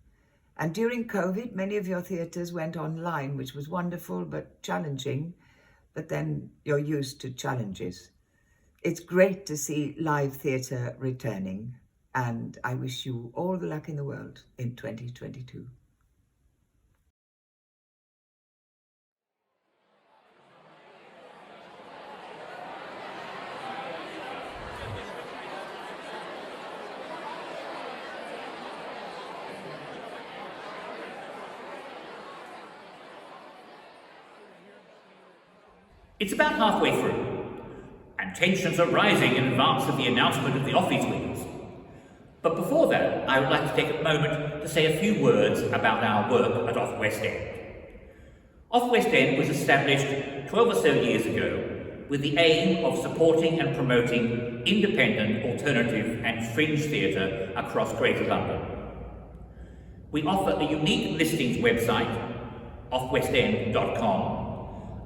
And during COVID, many of your theatres went online, which was wonderful but challenging, but then you're used to challenges. It's great to see live theatre returning, and I wish you all the luck in the world in 2022. It's about halfway through, and tensions are rising in advance of the announcement of the Offies winners. But before that, I would like to take a moment to say a few words about our work at Off West End. Off West End was established 12 or so years ago with the aim of supporting and promoting independent, alternative and fringe theatre across Greater London. We offer a unique listings website, offwestend.com,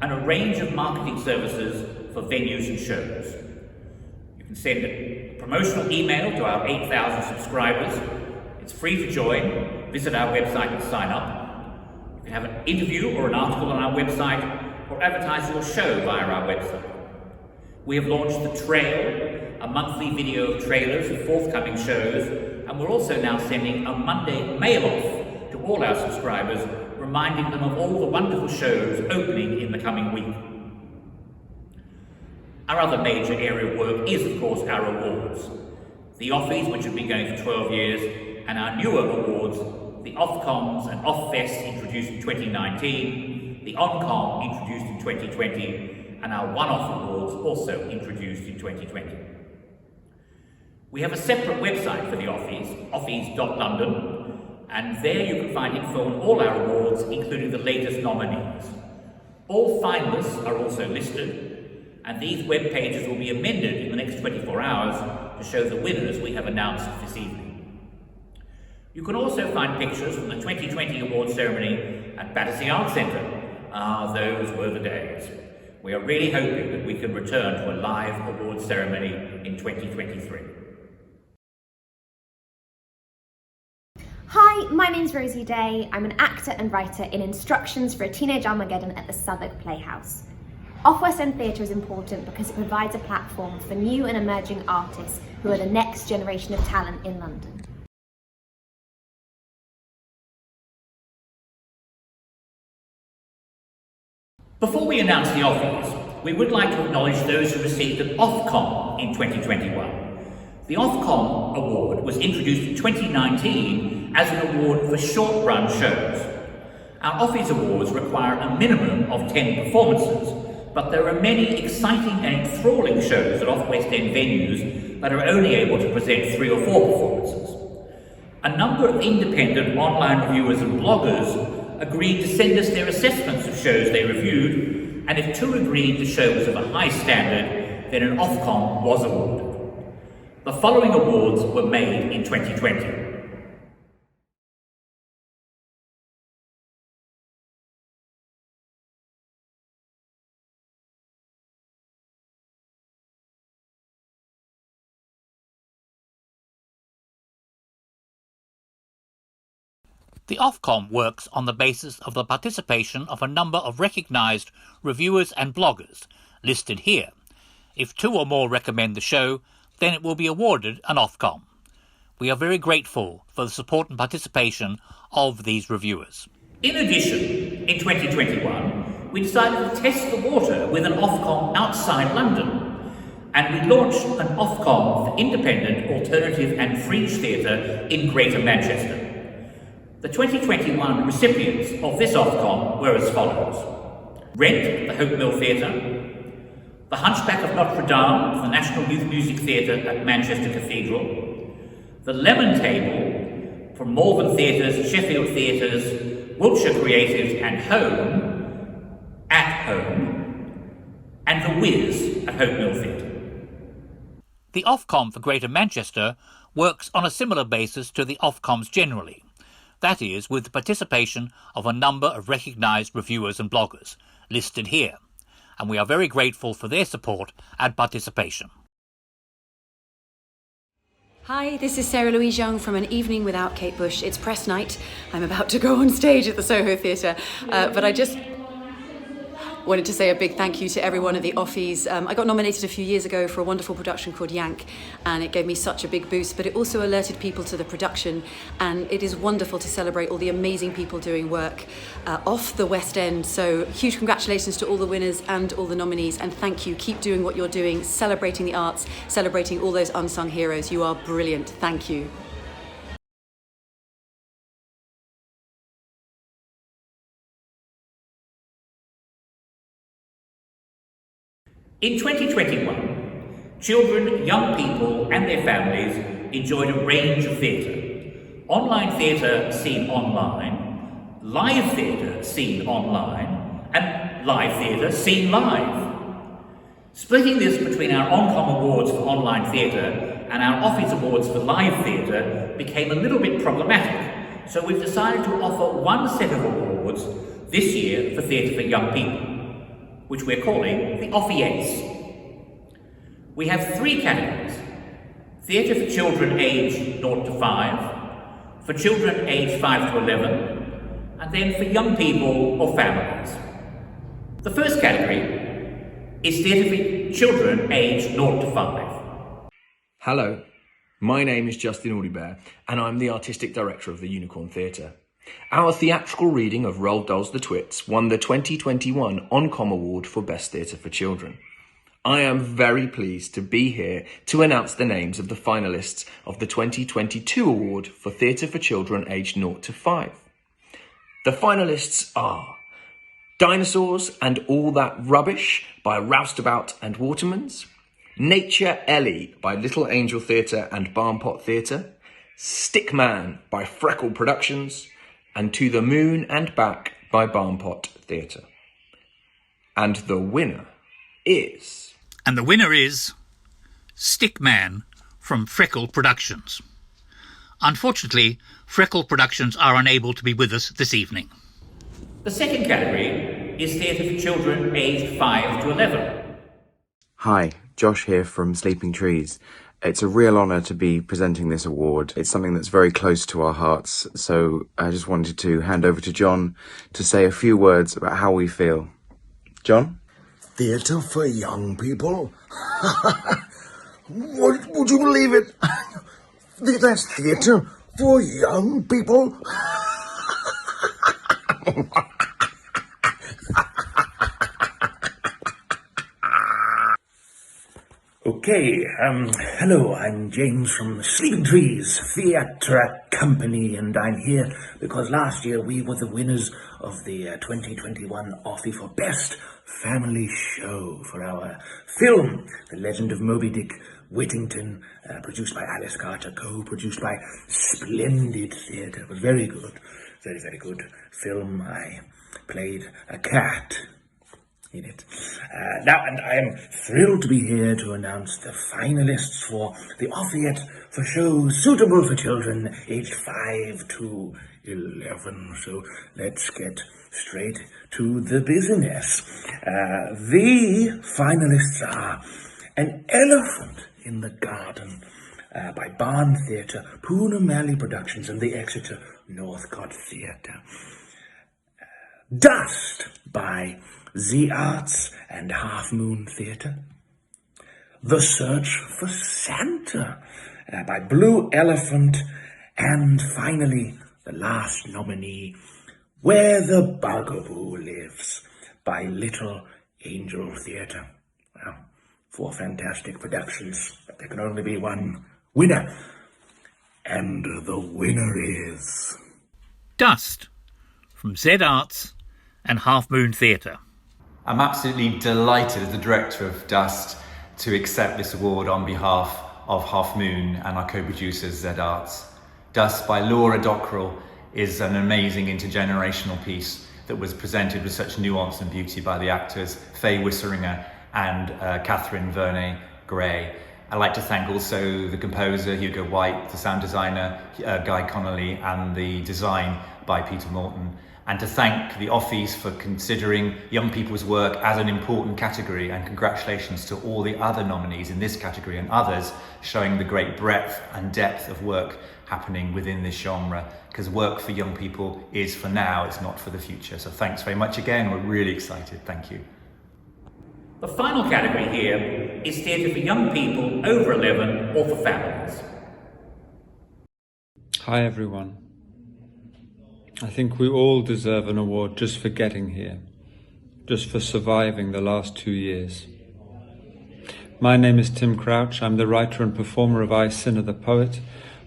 and a range of marketing services for venues and shows. You can send a promotional email to our 8,000 subscribers. It's free to join. Visit our website and sign up. You can have an interview or an article on our website or advertise your show via our website. We have launched The Trail, a monthly video of trailers of forthcoming shows, and we're also now sending a Monday mail-off to all our subscribers, reminding them of all the wonderful shows opening in the coming week. Our other major area of work is, of course, our awards. The Offies, which have been going for 12 years, and our newer awards, the Ofcoms and Offest, introduced in 2019, the Oncom, introduced in 2020, and our one-off awards, also introduced in 2020. We have a separate website for the Offies, offies.london, and there you can find info on all our awards, including the latest nominees. All finalists are also listed, and these web pages will be amended in the next 24 hours to show the winners we have announced this evening. You can also find pictures from the 2020 award ceremony at Battersea Arts Centre. Ah, those were the days. We are really hoping that we can return to a live award ceremony in 2023. Hi, my name's Rosie Day. I'm an actor and writer in Instructions for a Teenage Armageddon at the Southwark Playhouse. Off West End Theatre is important because it provides a platform for new and emerging artists who are the next generation of talent in London. Before we announce the Offies, we would like to acknowledge those who received an Ofcom in 2021. The Ofcom Award was introduced in 2019 as an award for short-run shows. Our Offies Awards require a minimum of 10 performances, but there are many exciting and enthralling shows at Off West End venues that are only able to present 3 or 4 performances. A number of independent online reviewers and bloggers agreed to send us their assessments of shows they reviewed, and if 2 agreed the show was of a high standard, then an Ofcom was awarded. The following awards were made in 2020. The Ofcom works on the basis of the participation of a number of recognised reviewers and bloggers, listed here. If 2 or more recommend the show, then it will be awarded an Ofcom. We are very grateful for the support and participation of these reviewers. In addition, in 2021, we decided to test the water with an Ofcom outside London, and we launched an Ofcom for independent, alternative and fringe theatre in Greater Manchester. The 2021 recipients of this Ofcom were as follows: Rent, the Hope Mill Theatre; The Hunchback of Notre Dame, the National Youth Music Theatre at Manchester Cathedral; The Lemon Table from Malvern Theatres, Sheffield Theatres, Wiltshire Creatives and Home, at Home; and The Wiz at Hope Mill Theatre. The Ofcom for Greater Manchester works on a similar basis to the Ofcoms generally, that is, with the participation of a number of recognised reviewers and bloggers, listed here, and we are very grateful for their support and participation. Hi, this is Sarah Louise Young from An Evening Without Kate Bush. It's press night. I'm about to go on stage at the Soho Theatre, but I just wanted to say a big thank you to everyone at the Offies. I got nominated a few years ago for a wonderful production called Yank, and it gave me such a big boost, but it also alerted people to the production, and it is wonderful to celebrate all the amazing people doing work off the West End. So huge congratulations to all the winners and all the nominees, and thank you. Keep doing what you're doing, celebrating the arts, celebrating all those unsung heroes. You are brilliant. Thank you. In 2021, children, young people and their families enjoyed a range of theatre. Online theatre seen online, live theatre seen online, and live theatre seen live. Splitting this between our Oncom Awards for online theatre and our Offies Awards for live theatre became a little bit problematic, so we've decided to offer one set of awards this year for theatre for young people, which we're calling the Offies. We have three categories: theatre for children aged 0 to 5, for children aged 5 to 11, and then for young people or families. The first category is theatre for children aged 0 to 5. Hello, my name is Justin Audibert, and I'm the Artistic Director of the Unicorn Theatre. Our theatrical reading of Roald Dahl's The Twits won the 2021 Oncom Award for Best Theatre for Children. I am very pleased to be here to announce the names of the finalists of the 2022 award for Theatre for Children aged 0 to 5. The finalists are Dinosaurs and All That Rubbish by Roustabout and Watermans, Nature Ellie by Little Angel Theatre and Barnpot Theatre, Stickman by Freckle Productions, and To the Moon and Back by Barnpot Theatre. And the winner is... And the winner is Stickman from Freckle Productions. Unfortunately, Freckle Productions are unable to be with us this evening. The second category is theatre for children aged 5 to 11. Hi, Josh here from Sleeping Trees. It's a real honour to be presenting this award. It's something that's very close to our hearts, so I just wanted to hand over to John to say a few words about how we feel. John? Theatre for young people? Would you believe it? That's theatre for young people? Okay, hello, I'm James from Sleeping Trees Theatre Company, and I'm here because last year we were the winners of the 2021 Offie for Best Family Show for our film, The Legend of Moby Dick Whittington, produced by Alice Carter, co-produced by Splendid Theatre. It was very good, very, very good film. I played a cat in it. Now, and I am thrilled to be here to announce the finalists for the Offie for shows suitable for children aged 5 to 11. So let's get straight to the business. The finalists are An Elephant in the Garden by Barn Theatre, Poona Malley Productions, and the Exeter Northcote Theatre. Dust by The Arts and Half Moon Theatre. The Search for Santa by Blue Elephant. And finally, the last nominee, Where the Bugaboo Lives by Little Angel Theatre. Well, 4 fantastic productions, but there can only be one winner. And the winner is... Dust from Z Arts and Half Moon Theatre. I'm absolutely delighted as the director of Dust to accept this award on behalf of Half Moon and our co-producers Z Arts. Dust by Laura Dockrell is an amazing intergenerational piece that was presented with such nuance and beauty by the actors Faye Wisseringer and Catherine Verney-Gray. I'd like to thank also the composer Hugo White, the sound designer Guy Connolly, and the design by Peter Morton. And to thank the Offies for considering young people's work as an important category, and congratulations to all the other nominees in this category and others, showing the great breadth and depth of work happening within this genre, because work for young people is for now, it's not for the future. So thanks very much again, we're really excited, thank you. The final category here is theatre for young people over 11 or for families. Hi everyone. I think we all deserve an award just for getting here, just for surviving the last 2 years. My name is Tim Crouch. I'm the writer and performer of I Sinner the Poet,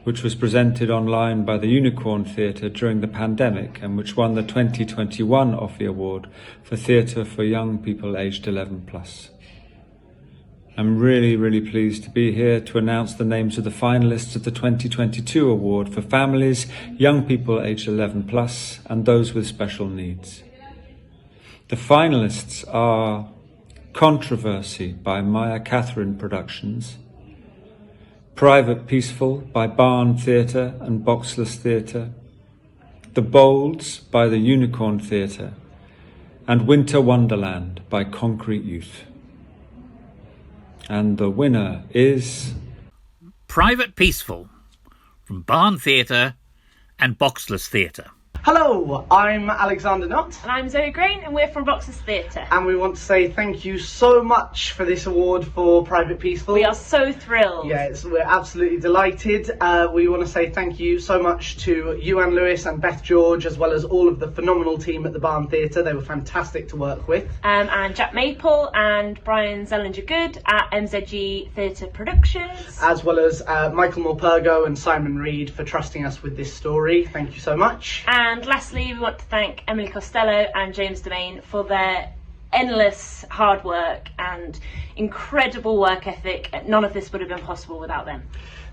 which was presented online by the Unicorn Theatre during the pandemic and which won the 2021 Offie Award for theatre for young people aged 11+. I'm really pleased to be here to announce the names of the finalists of the 2022 award for families, young people aged 11+, and those with special needs. The finalists are Controversy by Maya Catherine Productions, Private Peaceful by Barn Theatre and Boxless Theatre, The Bolds by the Unicorn Theatre, and Winter Wonderland by Concrete Youth. And the winner is Private Peaceful from Barn Theatre and Boxless Theatre. Hello, I'm Alexander Knott. And I'm Zoe Grain, and we're from Boxless Theatre. And we want to say thank you so much for this award for Private Peaceful. We are so thrilled. Yes, we're absolutely delighted. We want to say thank you so much to Ewan Lewis and Beth George, as well as all of the phenomenal team at the Barn Theatre. They were fantastic to work with. And Jack Maple and Brian Zellinger-Good at MZG Theatre Productions. As well as Michael Morpurgo and Simon Reed for trusting us with this story. Thank you so much. And lastly, we want to thank Emily Costello and James Domain for their endless hard work and incredible work ethic. None of this would have been possible without them.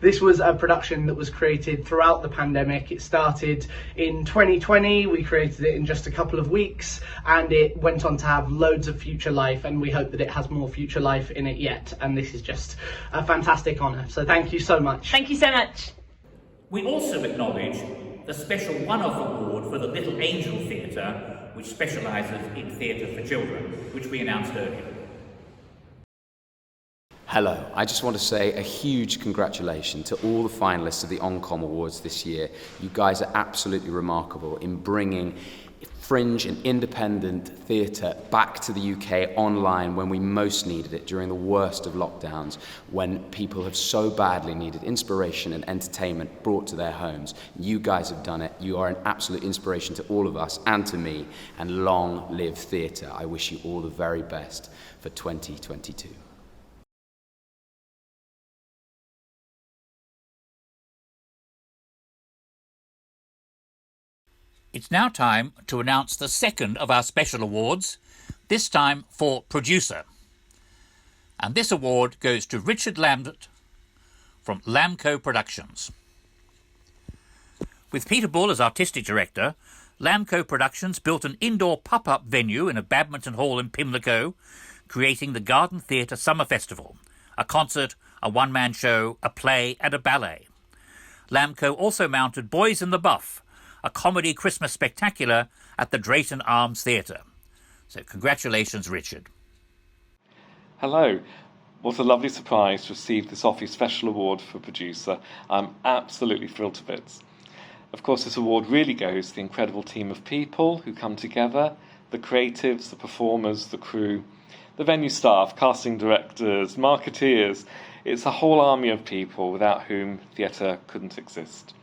This was a production that was created throughout the pandemic. It started in 2020, we created it in just a couple of weeks, and it went on to have loads of future life, and we hope that it has more future life in it yet. And this is just a fantastic honour. So thank you so much. Thank you so much. We also acknowledge the special one-off award for the Little Angel Theatre, which specialises in theatre for children, which we announced earlier. Hello, I just want to say a huge congratulations to all the finalists of the Encom Awards this year. You guys are absolutely remarkable in bringing fringe and independent theatre back to the UK online when we most needed it, during the worst of lockdowns, when people have so badly needed inspiration and entertainment brought to their homes. You guys have done it. You are an absolute inspiration to all of us and to me, and long live theatre. I wish you all the very best for 2022. It's now time to announce the second of our special awards, this time for producer. And this award goes to Richard Lambert from Lamco Productions. With Peter Bull as artistic director, Lamco Productions built an indoor pop-up venue in a badminton hall in Pimlico, creating the Garden Theatre Summer Festival, a concert, a one-man show, a play and a ballet. Lamco also mounted Boys in the Buff, a comedy Christmas spectacular at the Drayton Arms Theatre. So congratulations, Richard. Hello. What a lovely surprise to receive this Offie Special Award for producer. I'm absolutely thrilled to bits. Of course, this award really goes to the incredible team of people who come together, the creatives, the performers, the crew, the venue staff, casting directors, marketeers. It's a whole army of people without whom theatre couldn't exist.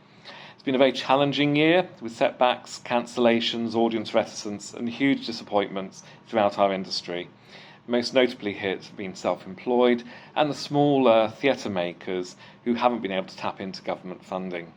It's been a very challenging year with setbacks, cancellations, audience reticence and huge disappointments throughout our industry. Most notably hit have been self-employed and the smaller theatre makers who haven't been able to tap into government funding.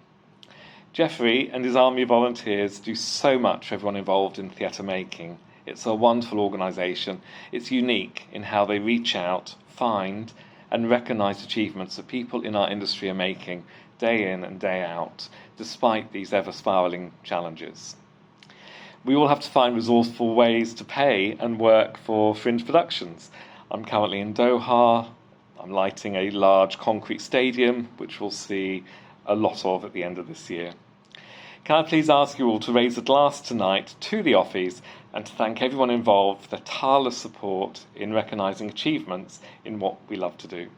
Jeffrey and his army of volunteers do so much for everyone involved in theatre making. It's a wonderful organisation. It's unique in how they reach out, find and recognise achievements that people in our industry are making day in and day out, despite these ever-spiralling challenges. We all have to find resourceful ways to pay and work for fringe productions. I'm currently in Doha. I'm lighting a large concrete stadium, which we'll see a lot of at the end of this year. Can I please ask you all to raise a glass tonight to the Offies and to thank everyone involved for their tireless support in recognising achievements in what we love to do.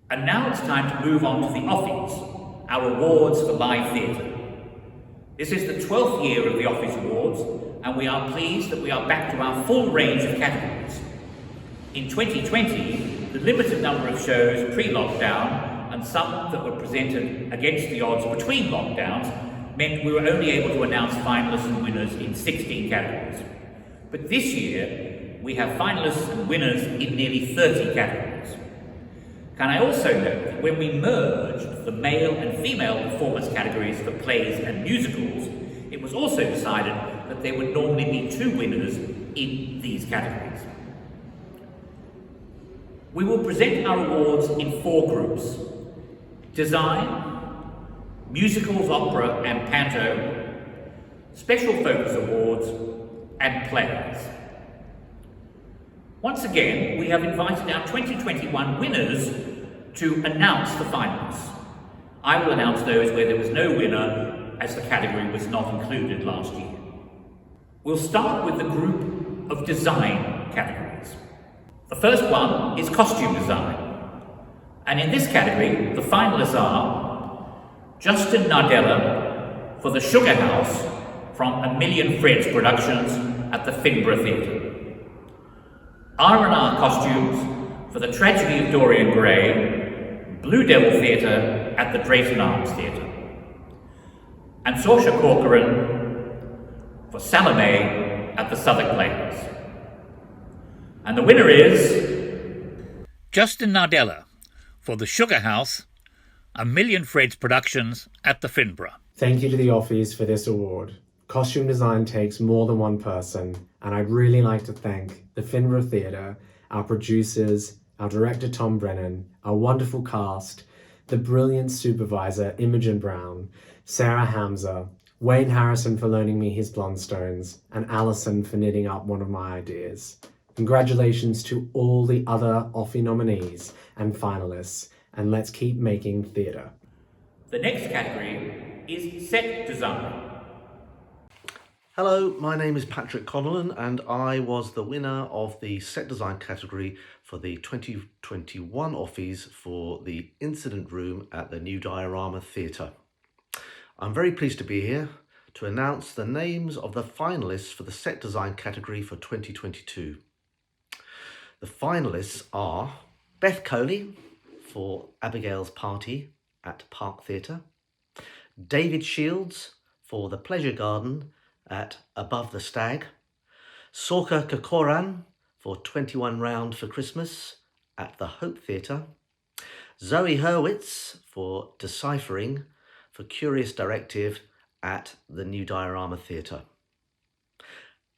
And now it's time to move on to the Offies, our awards for live theatre. This is the 12th year of the Offies Awards, and we are pleased that we are back to our full range of categories. In 2020, the limited number of shows pre-lockdown and some that were presented against the odds between lockdowns meant we were only able to announce finalists and winners in 16 categories. But this year, we have finalists and winners in nearly 30 categories. Can I also note that when we merged the male and female performance categories for plays and musicals, it was also decided that there would normally be 2 winners in these categories. We will present our awards in 4 groups: Design, Musicals, Opera and Panto, Special Focus Awards, and Plays. Once again, we have invited our 2021 winners to announce the finalists. I will announce those where there was no winner, as the category was not included last year. We'll start with the group of design categories. The first one is costume design. And in this category, the finalists are Justin Nardella for the Sugar House from A Million Threads Productions at the Edinburgh Theatre. R&R costumes for the Tragedy of Dorian Gray, Blue Devil Theatre at the Drayton Arms Theatre. And Saoirse Corcoran for Salome at the Southwark Playhouse. And the winner is Justin Nardella for the Sugar House, A Million Threads Productions at the Edinburgh. Thank you to the Offies for this award. Costume design takes more than one person, and I'd really like to thank the Edinburgh Theatre, our producers, our director Tom Brennan, our wonderful cast, the brilliant supervisor Imogen Brown, Sarah Hamza, Wayne Harrison for loaning me his Blundstones, and Alison for knitting up one of my ideas. Congratulations to all the other Offie nominees and finalists, and let's keep making theatre. The next category is set design. Hello, my name is Patrick Connellan and I was the winner of the set design category for the 2021 Offies for the Incident Room at the New Diorama Theatre. I'm very pleased to be here to announce the names of the finalists for the set design category for 2022. The finalists are Beth Coley for Abigail's Party at Park Theatre, David Shields for The Pleasure Garden at Above the Stag, Sorka Kakoran for 21 Round for Christmas at the Hope Theatre, Zoe Hurwitz for Deciphering for Curious Directive at the New Diorama Theatre.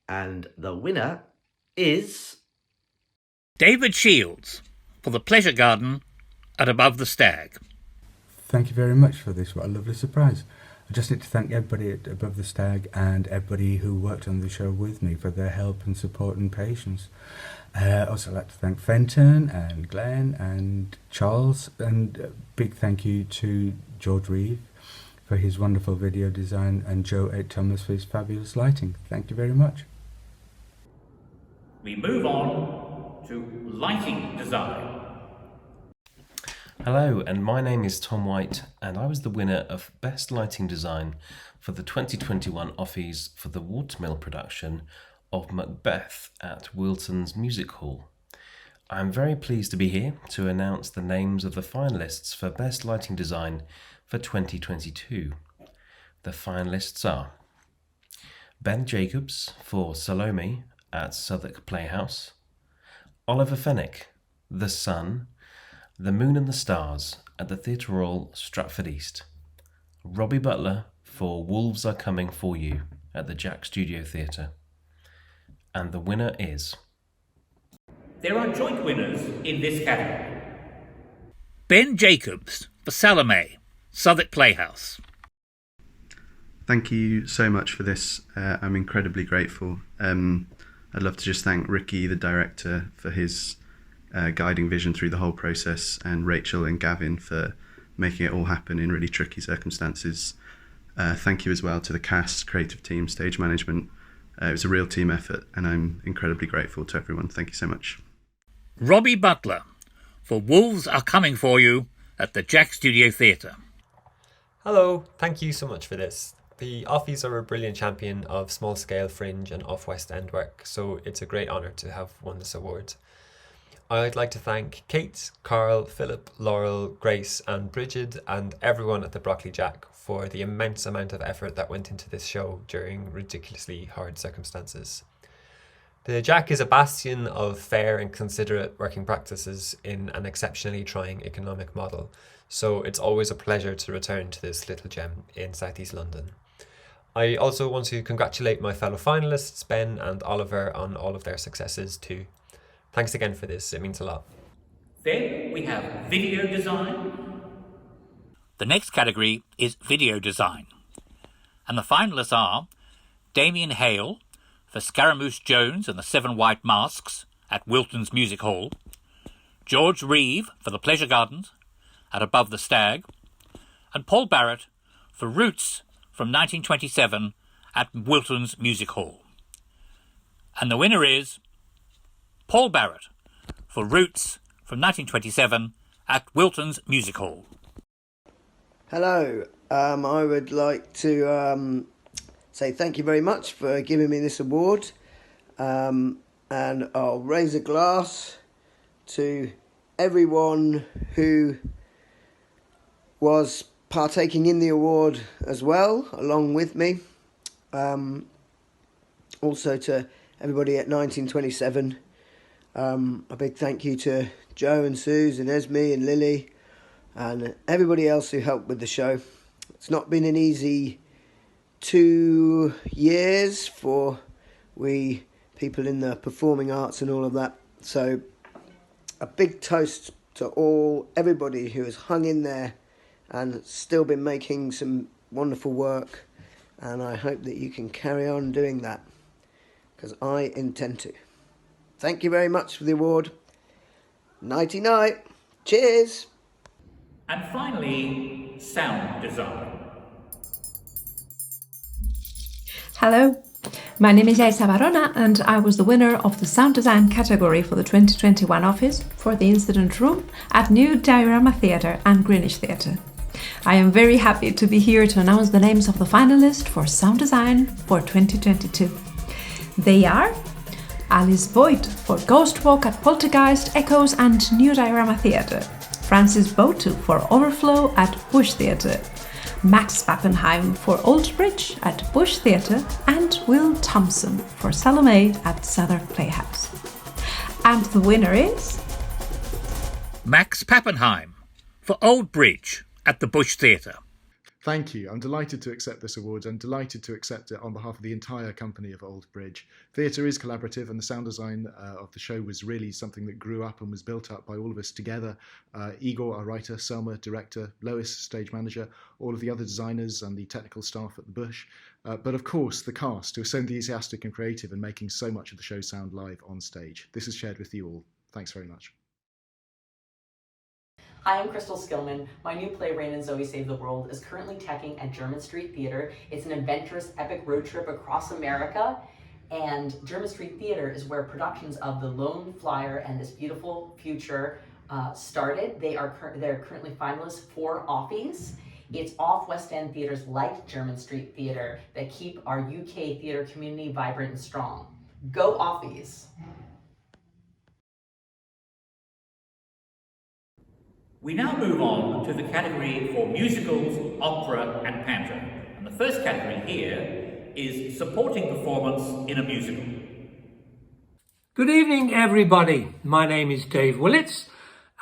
And the winner is David Shields for The Pleasure Garden at Above the Stag. Thank you very much for this. What a lovely surprise. I just need to thank everybody at Above the Stag and everybody who worked on the show with me for their help and support and patience. Also like to thank Fenton and Glenn and Charles, and a big thank you to George Reeve for his wonderful video design and Joe 8 Thomas for his fabulous lighting. Thank you very much. We move on to lighting design. Hello, and my name is Tom White, and I was the winner of Best Lighting Design for the 2021 Offies for the Watermill production of Macbeth at Wilton's Music Hall. I am very pleased to be here to announce the names of the finalists for Best Lighting Design for 2022. The finalists are Ben Jacobs for Salome at Southwark Playhouse, Oliver Fenwick, The Sun, The Moon and the Stars at the Theatre Royal, Stratford East. Robbie Butler for Wolves Are Coming For You at the Jack Studio Theatre. And the winner is... There are joint winners in this category. Ben Jacobs for Salome, Southwark Playhouse. Thank you so much for this. I'm incredibly grateful. I'd love to just thank Ricky, the director, for his guiding vision through the whole process, and Rachel and Gavin for making it all happen in really tricky circumstances. Thank you as well to the cast, creative team, stage management. It was a real team effort, and I'm incredibly grateful to everyone. Thank you so much. Robbie Butler for Wolves Are Coming For You at the Jack Studio Theatre. Hello, thank you so much for this. The Offies are a brilliant champion of small-scale fringe and off-West End work, so it's a great honour to have won this award. I'd like to thank Kate, Carl, Philip, Laurel, Grace and Bridget and everyone at the Broccoli Jack for the immense amount of effort that went into this show during ridiculously hard circumstances. The Jack is a bastion of fair and considerate working practices in an exceptionally trying economic model, so it's always a pleasure to return to this little gem in South East London. I also want to congratulate my fellow finalists, Ben and Oliver, on all of their successes too. Thanks again for this, it means a lot. Then we have video design. The next category is video design. And the finalists are Damien Hale for Scaramouche Jones and the Seven White Masks at Wilton's Music Hall, George Reeve for The Pleasure Gardens at Above the Stag, and Paul Barrett for Roots from 1927 at Wilton's Music Hall. And the winner is Paul Barrett for Roots from 1927 at Wilton's Music Hall. Hello, I would like to say thank you very much for giving me this award, and I'll raise a glass to everyone who was partaking in the award as well, along with me. Also to everybody at 1927. A big thank you to Joe and Suze and Esme and Lily and everybody else who helped with the show. It's not been an easy 2 years for we people in the performing arts and all of that. So a big toast to everybody who has hung in there and still been making some wonderful work. And I hope that you can carry on doing that, because I intend to. Thank you very much for the award. Nighty night. Cheers. And finally, sound design. Hello, my name is Elsa Barona and I was the winner of the sound design category for the 2021 Office for the Incident Room at New Diorama Theatre and Greenwich Theatre. I am very happy to be here to announce the names of the finalists for sound design for 2022. They are Alice Boyd for Ghost Walk at Poltergeist, Echoes and New Diorama Theatre, Francis Botu for Overflow at Bush Theatre, Max Pappenheim for Old Bridge at Bush Theatre, and Will Thompson for Salome at Southwark Playhouse. And the winner is... Max Pappenheim for Old Bridge at the Bush Theatre. Thank you. I'm delighted to accept this award and delighted to accept it on behalf of the entire company of Old Bridge. Theatre is collaborative, and the sound design of the show was really something that grew up and was built up by all of us together. Igor, our writer, Selma, director, Lois, stage manager, all of the other designers and the technical staff at the Bush. But of course, the cast, who are so enthusiastic and creative and making so much of the show sound live on stage. This is shared with you all. Thanks very much. Hi, I'm Crystal Skillman. My new play, Rain and Zoe Save the World, is currently teching at German Street Theater. It's an adventurous, epic road trip across America, and German Street Theater is where productions of The Lone Flyer and This Beautiful Future started. They're currently finalists for Offies. It's off West End theaters like German Street Theater that keep our UK theatre community vibrant and strong. Go Offies! We now move on to the category for musicals, opera and panto. And the first category here is supporting performance in a musical. Good evening, everybody. My name is Dave Willits,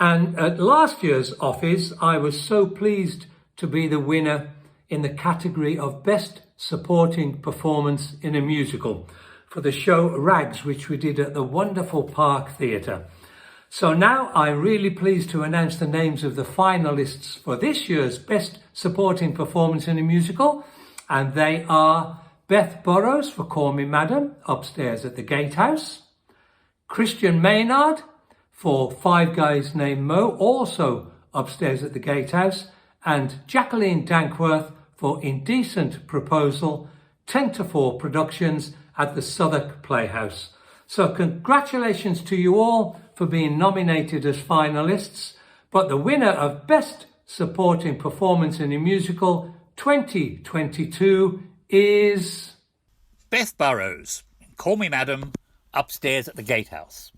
And at last year's Offies, I was so pleased to be the winner in the category of Best Supporting Performance in a Musical for the show Rags, which we did at the wonderful Park Theatre. So now I'm really pleased to announce the names of the finalists for this year's Best Supporting Performance in a Musical, and they are Beth Burrows for Call Me Madam, Upstairs at the Gatehouse, Christian Maynard for Five Guys Named Mo, also Upstairs at the Gatehouse, and Jacqueline Dankworth for Indecent Proposal, 10-4 Productions at the Southwark Playhouse. So congratulations to you all for being nominated as finalists, but the winner of Best Supporting Performance in a Musical 2022 is Beth Burrows, Call Me Madam, Upstairs at the Gatehouse.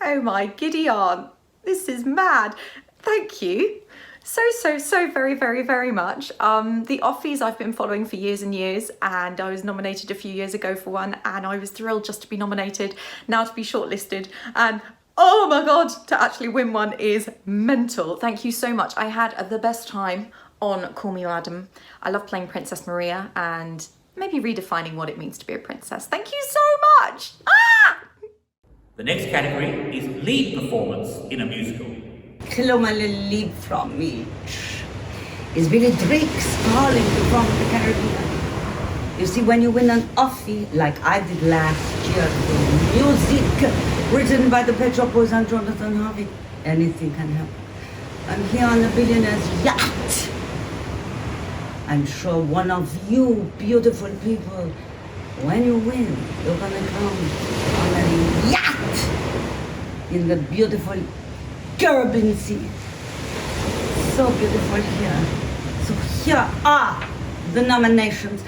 Oh my giddy aunt, this is mad. Thank you so very, very, very much. The Offies I've been following for years and years, and I was nominated a few years ago for one, and I was thrilled just to be nominated, now to be shortlisted, and oh my God, to actually win one is mental. Thank you so much. I had the best time on Call Me Madam. I love playing Princess Maria and maybe redefining what it means to be a princess. Thank you so much. The next category is Lead Performance in a Musical. Hello, my little lead from me. It's Billy Drake's calling from the Caribbean. You see, when you win an Offie, like I did last year, the music written by the Pet Shop Boys and Jonathan Harvey, anything can happen. I'm here on the billionaire's yacht. I'm sure one of you beautiful people, when you win, you're gonna come on a yacht in the beautiful Caribbean Sea. So beautiful here. So here are the nominations.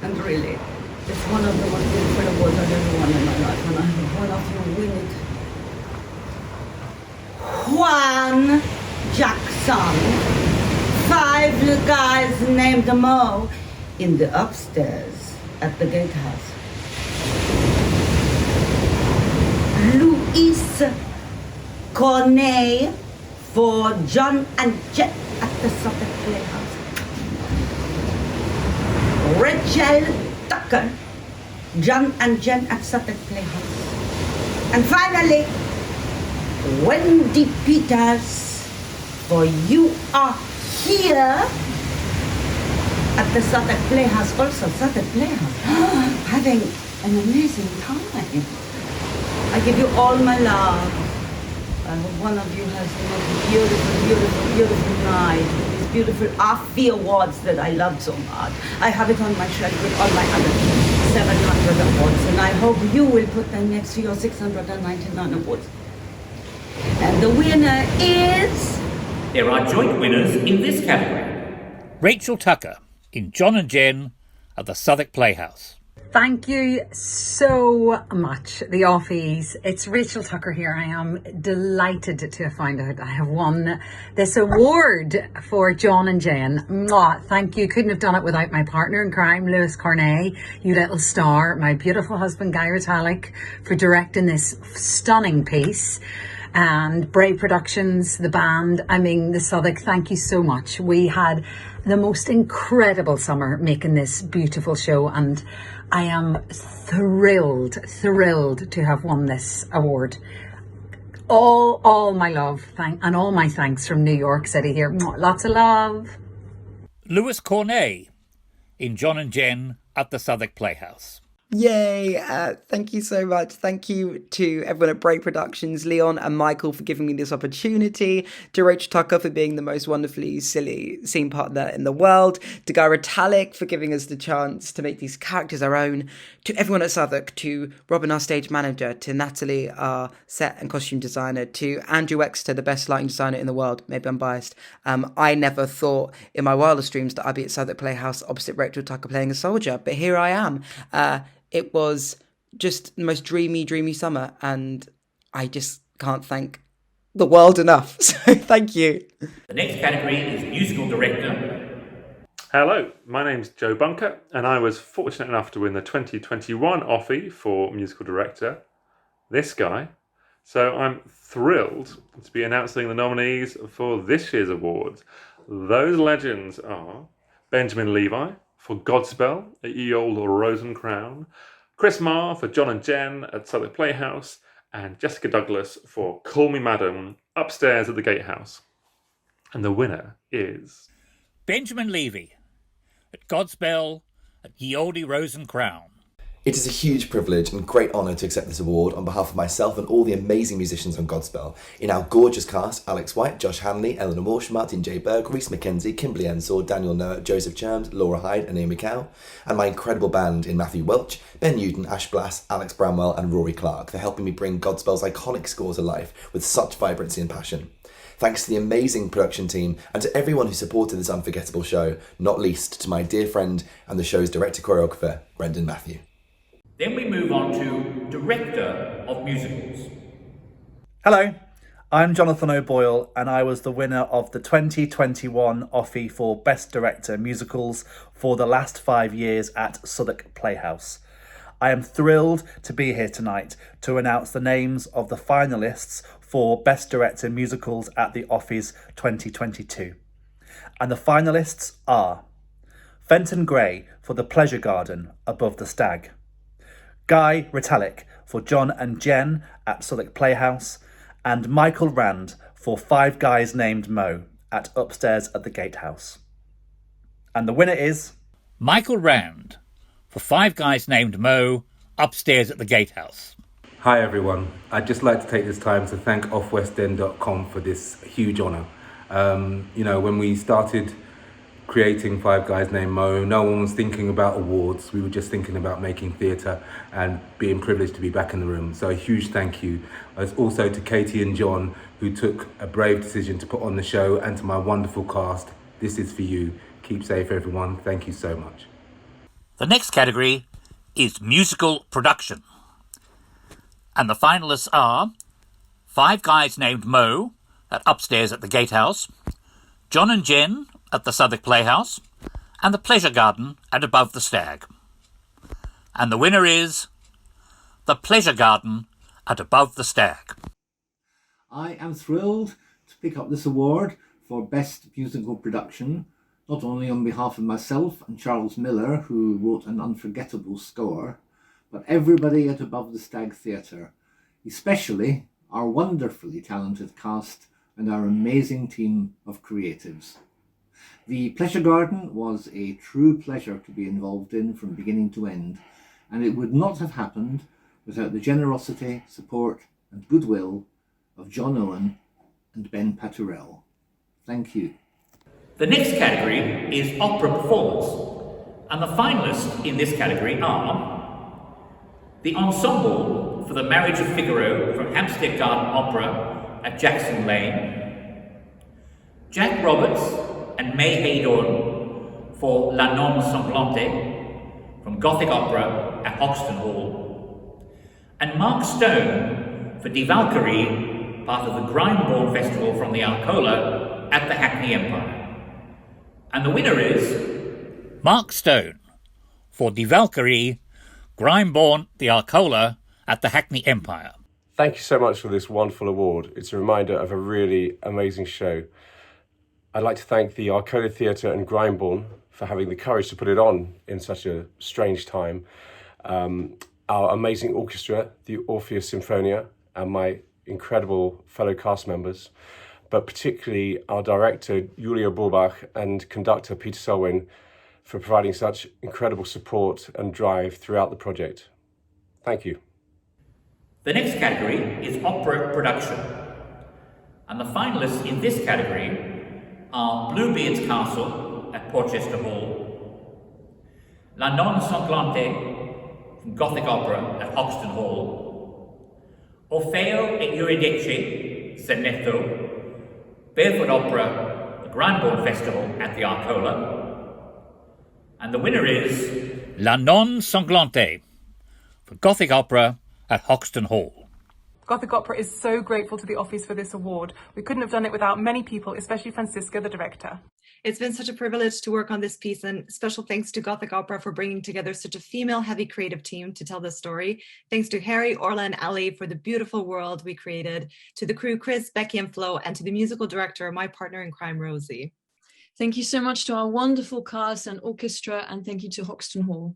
And really, it's one of the most beautiful awards I've ever won in my life. And I hope one of you win it. Juan Jackson. 5 little guys named Mo in the Upstairs at the Gatehouse. Luis Cornet for John and Jet at the Southwark Playhouse. Rachel Tucker, John and Jen at Southwark Playhouse. And finally, Wendy Peters for You Are Here at the Southwark Playhouse. Also, Southwark Playhouse. Having an amazing time. I give you all my love. I hope one of you has the most beautiful, beautiful, beautiful night. These beautiful Offie awards that I love so much. I have it on my shelf with all my other 700 awards, and I hope you will put them next to your 699 awards. And the winner is... There are joint winners in this category. Rachel Tucker in John and Jen at the Southwark Playhouse. Thank you so much, the Offies. It's Rachel Tucker here. I am delighted to have found out I have won this award for John and Jen. Mwah, thank you. Couldn't have done it without my partner in crime, Lewis Cornet, you little star, my beautiful husband, Guy Ritalik, for directing this stunning piece. And Brave Productions, the band, the Southwark, thank you so much. We had the most incredible summer making this beautiful show, and I am thrilled to have won this award. All my love and all my thanks from New York City here. Lots of love. Lewis Cornet in John and Jen at the Southwark Playhouse. Yay! Thank you so much. Thank you to everyone at Brave Productions, Leon and Michael for giving me this opportunity, to Rachel Tucker for being the most wonderfully silly scene partner in the world, to Guy Ritalik for giving us the chance to make these characters our own, to everyone at Southwark, to Robin, our stage manager, to Natalie, our set and costume designer, to Andrew Exeter, the best lighting designer in the world. Maybe I'm biased. I never thought in my wildest dreams that I'd be at Southwark Playhouse opposite Rachel Tucker playing a soldier, but here I am. It was just the most dreamy summer, and I just can't thank the world enough. So thank you. The next category is Musical Director. Hello, my name's Joe Bunker, and I was fortunate enough to win the 2021 Offie for Musical Director. This guy. So I'm thrilled to be announcing the nominees for this year's awards. Those legends are Benjamin Levi for Godspell at Ye Olde Rosencrown, Chris Marr for John and Jen at Southwark Playhouse, and Jessica Douglas for Call Me Madam upstairs at the Gatehouse. And the winner is Benjamin Levy at Godspell at Ye Olde Rosencrown. It is a huge privilege and great honour to accept this award on behalf of myself and all the amazing musicians on Godspell. In our gorgeous cast, Alex White, Josh Hanley, Eleanor Morsh, Martin J. Berg, Rhys McKenzie, Kimberly Ensor, Daniel Noah, Joseph Cherms, Laura Hyde and Naomi Cow, and my incredible band in Matthew Welch, Ben Newton, Ash Blass, Alex Bramwell and Rory Clark for helping me bring Godspell's iconic score to life with such vibrancy and passion. Thanks to the amazing production team and to everyone who supported this unforgettable show, not least to my dear friend and the show's director-choreographer, Brendan Matthew. Then we move on to Director of Musicals. Hello, I'm Jonathan O'Boyle and I was the winner of the 2021 Offie for Best Director Musicals for the last 5 years at Southwark Playhouse. I am thrilled to be here tonight to announce the names of the finalists for Best Director Musicals at the Offies 2022. And the finalists are Fenton Gray for The Pleasure Garden Above the Stag, Guy Ritalik for John and Jen at Southwark Playhouse, and Michael Rand for Five Guys Named Mo at Upstairs at the Gatehouse. And the winner is Michael Rand for Five Guys Named Mo, Upstairs at the Gatehouse. Hi everyone, I'd just like to take this time to thank offwestend.com for this huge honour. When we started creating Five Guys Named Mo, no one was thinking about awards. We were just thinking about making theatre and being privileged to be back in the room. So a huge thank you. Also to Katie and John, who took a brave decision to put on the show, and to my wonderful cast. This is for you. Keep safe, everyone. Thank you so much. The next category is Musical Production. And the finalists are Five Guys Named Mo at Upstairs at the Gatehouse, John and Jen at the Southwark Playhouse, and The Pleasure Garden at Above the Stag. And the winner is The Pleasure Garden at Above the Stag. I am thrilled to pick up this award for Best Musical Production, not only on behalf of myself and Charles Miller, who wrote an unforgettable score, but everybody at Above the Stag Theatre, especially our wonderfully talented cast and our amazing team of creatives. The Pleasure Garden was a true pleasure to be involved in from beginning to end, and it would not have happened without the generosity, support and goodwill of John Owen and Ben Paturel. Thank you. The next category is Opera Performance, and the finalists in this category are the Ensemble for The Marriage of Figaro from Hampstead Garden Opera at Jackson Lane, Jack Roberts and May Haydorn for La Non Semblante from Gothic Opera at Hoxton Hall, and Mark Stone for Die Valkyrie, part of the Grimebourne Festival from the Arcola at the Hackney Empire. And the winner is Mark Stone for Die Valkyrie, Grimebourne, the Arcola at the Hackney Empire. Thank you so much for this wonderful award. It's a reminder of a really amazing show. I'd like to thank the Arcola Theatre and Grimebourne for having the courage to put it on in such a strange time. Our amazing orchestra, the Orpheus Symphonia, and my incredible fellow cast members, but particularly our director, Julia Bulbach, and conductor, Peter Selwyn, for providing such incredible support and drive throughout the project. Thank you. The next category is Opera Production, and the finalists in this category are Bluebeard's Castle at Porchester Hall, La Non Sanglante from Gothic Opera at Hoxton Hall, Orfeo e Eurydice, Zeneto, Barefoot Opera, the Grimebourne Festival at the Arcola, and the winner is La Non Sanglante for Gothic Opera at Hoxton Hall. Gothic Opera is so grateful to the Offies for this award. We couldn't have done it without many people, especially Francisca, the director. It's been such a privilege to work on this piece, and special thanks to Gothic Opera for bringing together such a female-heavy creative team to tell this story. Thanks to Harry, Orla, and Ali for the beautiful world we created, to the crew Chris, Becky, and Flo, and to the musical director, my partner in crime, Rosie. Thank you so much to our wonderful cast and orchestra, and thank you to Hoxton Hall.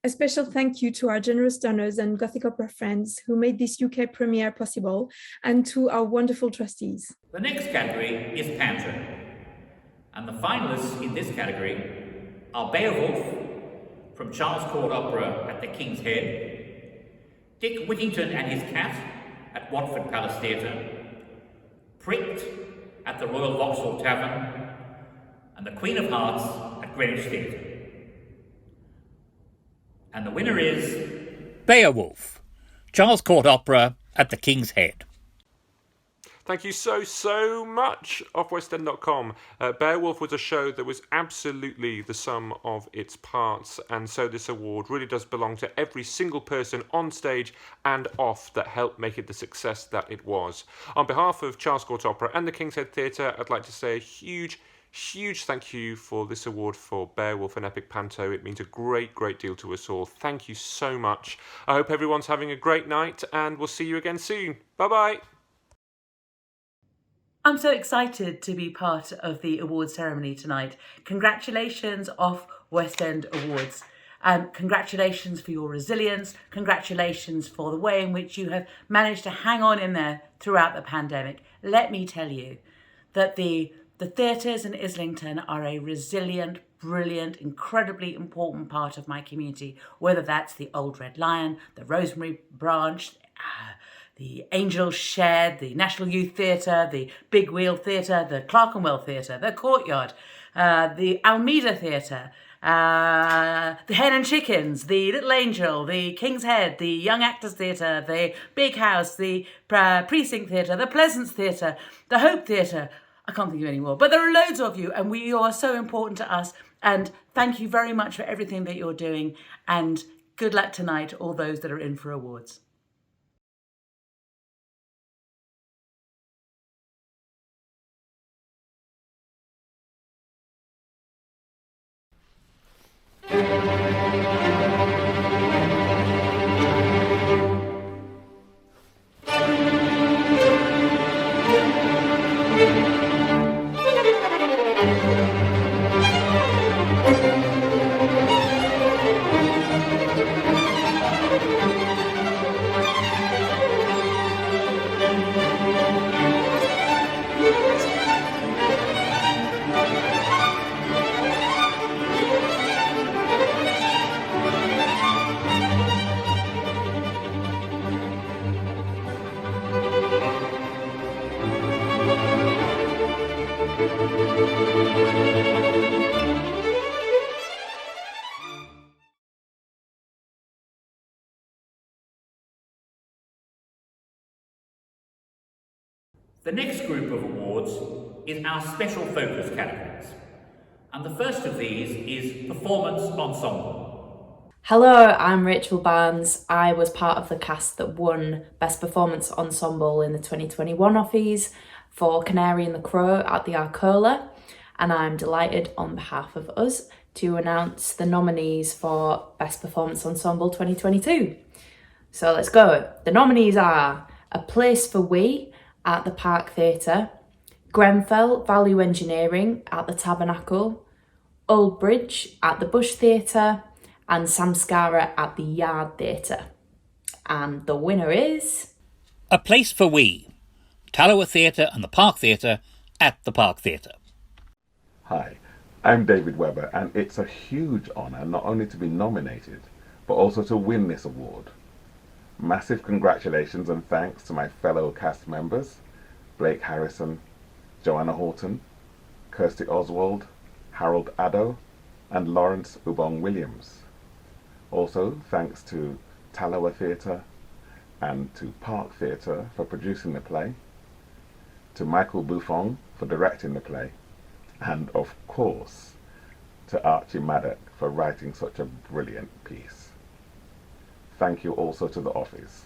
A special thank you to our generous donors and Gothic Opera friends who made this UK premiere possible, and to our wonderful trustees. The next category is Panto, and the finalists in this category are Beowulf from Charles Court Opera at the King's Head, Dick Whittington and His Cat at Watford Palace Theatre, Pricked at the Royal Vauxhall Tavern, and the Queen of Hearts at Greenwich Theatre. And the winner is Beowulf, Charles Court Opera at the King's Head. Thank you so much, offwestend.com. Beowulf was a show that was absolutely the sum of its parts, and so this award really does belong to every single person on stage and off that helped make it the success that it was. On behalf of Charles Court Opera and the King's Head Theatre, I'd like to say a huge thank you for this award for Beowulf and Epic Panto. It means a great deal to us all. Thank you so much. I hope everyone's having a great night, and we'll see you again soon. Bye-bye. I'm so excited to be part of the awards ceremony tonight. Congratulations, Off West End Awards. Congratulations for your resilience. Congratulations for the way in which you have managed to hang on in there throughout the pandemic. Let me tell you that the theatres in Islington are a resilient, brilliant, incredibly important part of my community, whether that's the Old Red Lion, the Rosemary Branch, the Angel Shed, the National Youth Theatre, the Big Wheel Theatre, the Clerkenwell Theatre, the Courtyard, the Almeida Theatre, the Hen and Chickens, the Little Angel, the King's Head, the Young Actors Theatre, the Big House, the Precinct Theatre, the Pleasance Theatre, the Hope Theatre. I can't think of any more, but there are loads of you, and you are so important to us, and thank you very much for everything that you're doing, and good luck tonight, all those that are in for awards. The next group of awards is our special focus categories, and the first of these is Performance Ensemble. Hello, I'm Rachel Barnes. I was part of the cast that won Best Performance Ensemble in the 2021 Offies for Canary and the Crow at the Arcola, and I'm delighted on behalf of us to announce the nominees for Best Performance Ensemble 2022. So let's go. The nominees are A Place for We at the Park Theatre, Grenfell Value Engineering at the Tabernacle, Old Bridge at the Bush Theatre, and Samskara at the Yard Theatre. And the winner is... A Place for We, Tallowa Theatre and the Park Theatre at the Park Theatre. Hi, I'm David Webber, and it's a huge honour not only to be nominated, but also to win this award. Massive congratulations and thanks to my fellow cast members, Blake Harrison, Joanna Horton, Kirsty Oswald, Harold Addo, and Lawrence Ubong Williams. Also thanks to Tallowa Theatre and to Park Theatre for producing the play, to Michael Buffon for directing the play, and of course to Archie Maddock for writing such a brilliant piece. Thank you also to the Offies.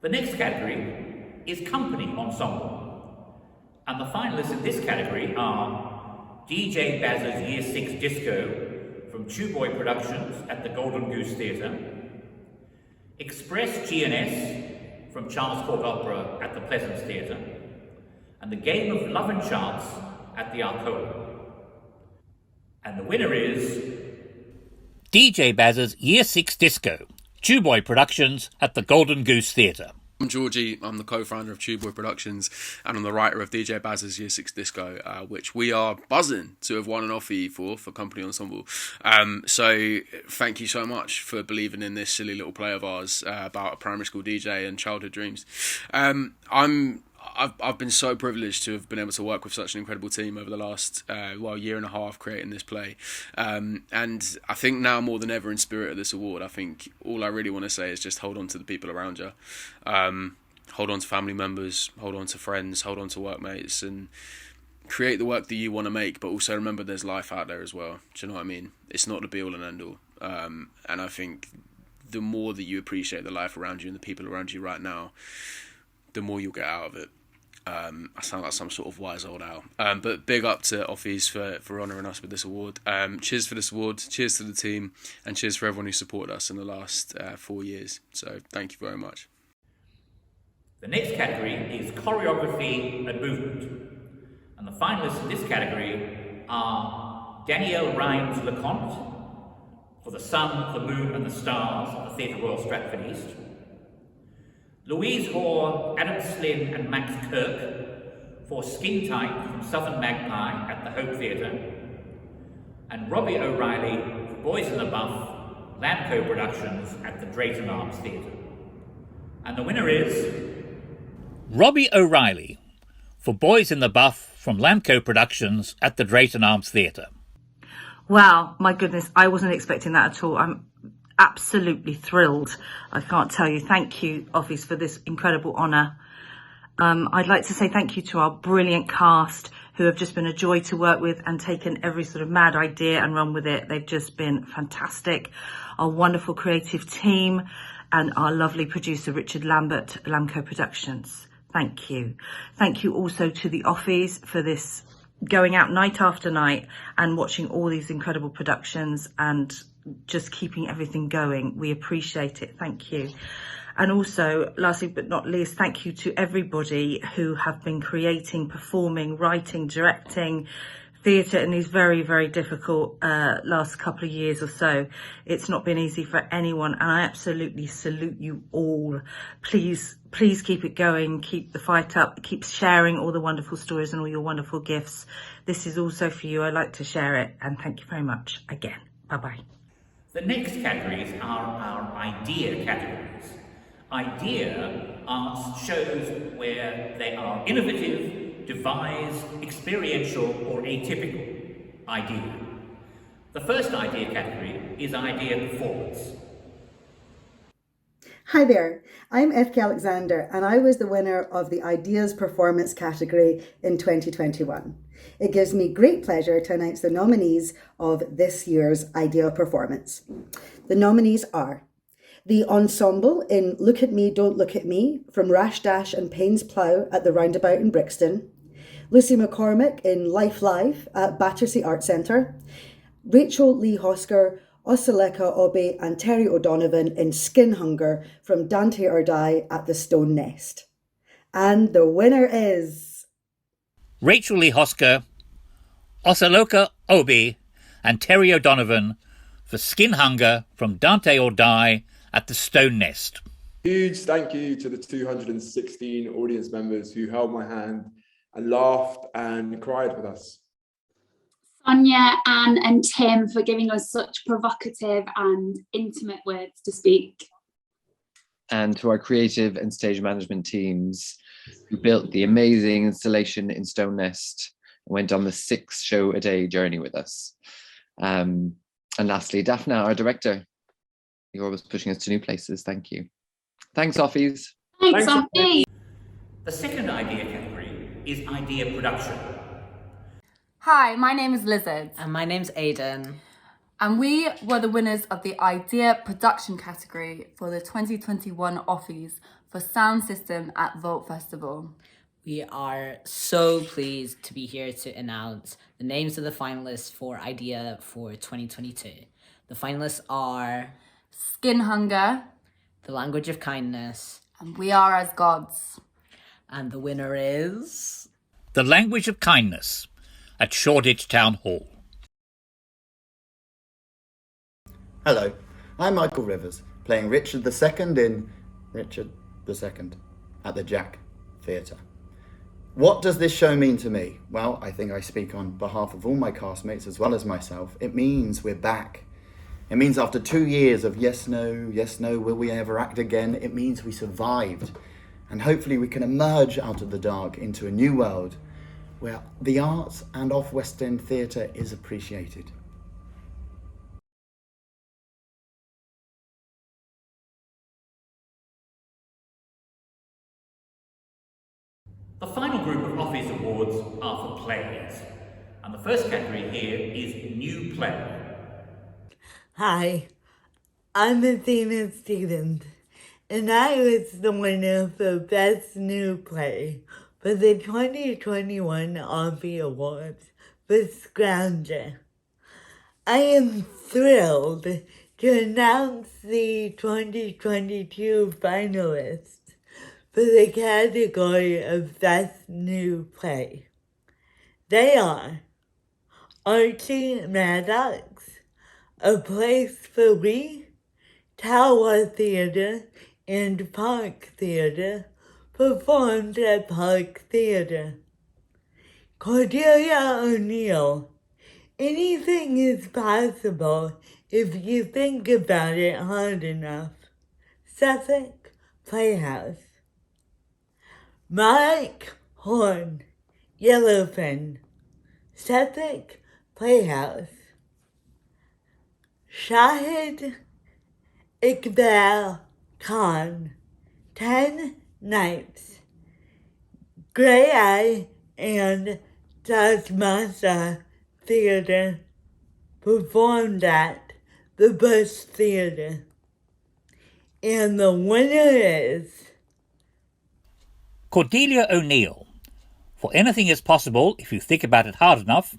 The next category is Company Ensemble. And the finalists in this category are DJ Baz's Year 6 Disco from Tuboy Productions at the Golden Goose Theatre, Express G&S from Charles Court Opera at the Pleasance Theatre, and the Game of Love and Chance at the Arcola. And the winner is DJ Baz's Year 6 Disco, Tuboy Productions at the Golden Goose Theatre. I'm Georgie, I'm the co-founder of Tuboy Productions, and I'm the writer of DJ Baz's Year 6 Disco, which we are buzzing to have won an Offie for Company Ensemble. So thank you so much for believing in this silly little play of ours about a primary school DJ and childhood dreams. I've been so privileged to have been able to work with such an incredible team over the last year and a half creating this play, and I think now more than ever, in spirit of this award, I think all I really want to say is just hold on to the people around you, hold on to family members, hold on to friends, hold on to workmates, and create the work that you want to make, but also remember there's life out there as well. Do you know what I mean? It's not the be all and end all, and I think the more that you appreciate the life around you and the people around you right now, the more you'll get out of it. I sound like some sort of wise old owl. But big up to Offies for honouring us with this award. Cheers for this award, cheers to the team, and cheers for everyone who supported us in the last 4 years. So thank you very much. The next category is Choreography and Movement. And the finalists in this category are Danielle Rhymes-Leconte for The Sun, the Moon and the Stars at the Theatre Royal Stratford East, Louise Hoare, Adam Slynn and Max Kirk for Skin Tight from Southern Magpie at the Hope Theatre, and Robbie O'Reilly for Boys in the Buff, Lamco Productions at the Drayton Arms Theatre. And the winner is Robbie O'Reilly for Boys in the Buff from Lamco Productions at the Drayton Arms Theatre. Wow, my goodness, I wasn't expecting that at all. I'm absolutely thrilled. I can't tell you. Thank you, Offies, for this incredible honour. I'd like to say thank you to our brilliant cast who have just been a joy to work with and taken every sort of mad idea and run with it. They've just been fantastic. Our wonderful creative team and our lovely producer, Richard Lambert, Lamco Productions. Thank you. Thank you also to the Offies for this going out night after night and watching all these incredible productions and just keeping everything going. We appreciate it. Thank you. And also, lastly but not least, thank you to everybody who have been creating, performing, writing, directing theatre in these very, very difficult last couple of years or so. It's not been easy for anyone, and I absolutely salute you all. Please keep it going, keep the fight up, keep sharing all the wonderful stories and all your wonderful gifts. This is also for you. I'd like to share it, and thank you very much again. Bye-bye. The next categories are our idea categories. Idea are shows where they are innovative, devised, experiential, or atypical idea. The first idea category is idea performance. Hi there, I'm F.K. Alexander and I was the winner of the Ideas Performance category in 2021. It gives me great pleasure to announce the nominees of this year's Idea Performance. The nominees are the Ensemble in Look at Me, Don't Look at Me from Rash Dash and Payne's Plough at the Roundabout in Brixton, Lucy McCormick in Life Live at Battersea Art Centre, Rachel Lee Hosker, Osaleka Obi and Terry O'Donovan in Skin Hunger from Dante or Die at the Stone Nest. And the winner is Rachel Lee Hosker, Osaloka Obi and Terry O'Donovan for Skin Hunger from Dante or Die at the Stone Nest. Huge thank you to the 216 audience members who held my hand and laughed and cried with us. Sonia, Anne and Tim for giving us such provocative and intimate words to speak. And to our creative and stage management teams who built the amazing installation in Stone Nest and went on the 6-show-a-day journey with us. And lastly, Daphna, our director. You're always pushing us to new places. Thank you. Thanks, Offies. Thanks, Offies. The second idea category is idea production. Hi, my name is Lizard. And my name's Aidan. And we were the winners of the Idea Production category for the 2021 Offies for sound system at Vault Festival. We are so pleased to be here to announce the names of the finalists for Idea for 2022. The finalists are Skin Hunger, The Language of Kindness, and We Are As Gods. And the winner is The Language of Kindness at Shoreditch Town Hall. Hello, I'm Michael Rivers, playing Richard II in Richard II at the Jack Theatre. What does this show mean to me? Well, I think I speak on behalf of all my castmates as well as myself. It means we're back. It means after 2 years of yes, no, will we ever act again? It means we survived. And hopefully we can emerge out of the dark into a new world where the arts and off West End theatre is appreciated. The final group of Offest Awards are for plays, and the first category here is New Play. Hi, I'm a senior student, and I was the winner for Best New Play for the 2021 Offie Awards for Scrounger. I am thrilled to announce the 2022 finalists for the category of Best New Play. They are Archie Maddox, A Place for We, Tower Theatre and Park Theatre, performed at Park Theatre. Cordelia O'Neill, Anything is Possible if you think about it hard enough, Suffolk Playhouse. Mike Horn, Yellowfin, Suffolk Playhouse. Shahid Iqbal Khan, 10 Nights, Grey Eye and Tasmasa Theatre, performed at the Bush Theatre. And the winner is Cordelia O'Neill, for Anything is Possible if you think about it hard enough,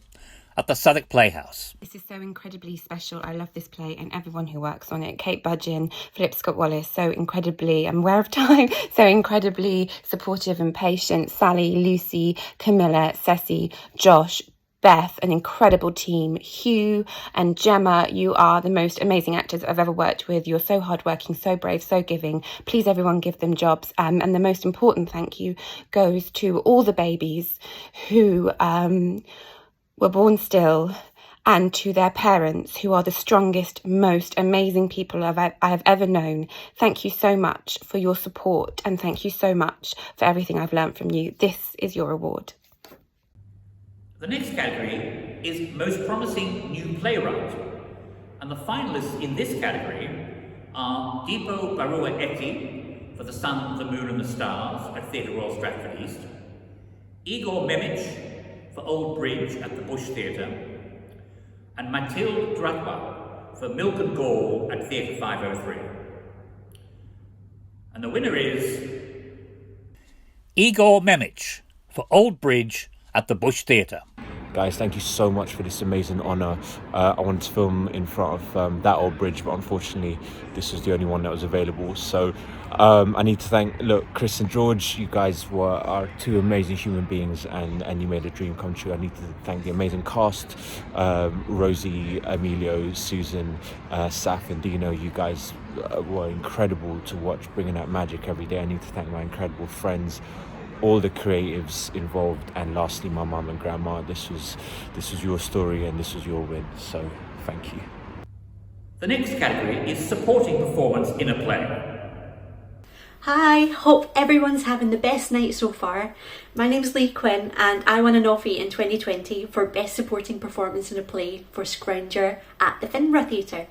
at the Southwark Playhouse. This is so incredibly special. I love this play and everyone who works on it. Kate Budgeon, Phillips Scott Wallace, so incredibly, I'm aware of time, so incredibly supportive and patient. Sally, Lucy, Camilla, Ceci, Josh, Beth, an incredible team. Hugh and Gemma, you are the most amazing actors I've ever worked with. You're so hardworking, so brave, so giving. Please, everyone, give them jobs. And the most important thank you goes to all the babies who were born still, and to their parents, who are the strongest, most amazing people I have ever known. Thank you so much for your support, and thank you so much for everything I've learned from you. This is your award. The next category is Most Promising New Playwright, and the finalists in this category are Deepo Barua Eti for The Sun, the Moon and the Stars at Theatre Royal Stratford East, Igor Memich for Old Bridge at the Bush Theatre, and Mathilde Dratwa for Milk and Gall at Theatre 503. And the winner is Igor Memich for Old Bridge at the Bush Theatre. Guys, thank you so much for this amazing honour. I wanted to film in front of that old bridge, but unfortunately this was the only one that was available. So I need to thank, Chris and George, you guys are two amazing human beings, and you made a dream come true. I need to thank the amazing cast, Rosie, Emilio, Susan, Saf and Dino. You guys were incredible to watch, bringing out magic every day. I need to thank my incredible friends, all the creatives involved, and lastly my mum and grandma. This was your story and this was your win, so thank you. The next category is Supporting Performance in a Play. Hi, hope everyone's having the best night so far. My name's Lee Quinn and I won an Offie in 2020 for Best Supporting Performance in a Play for Scrounger at the Edinburgh Theatre.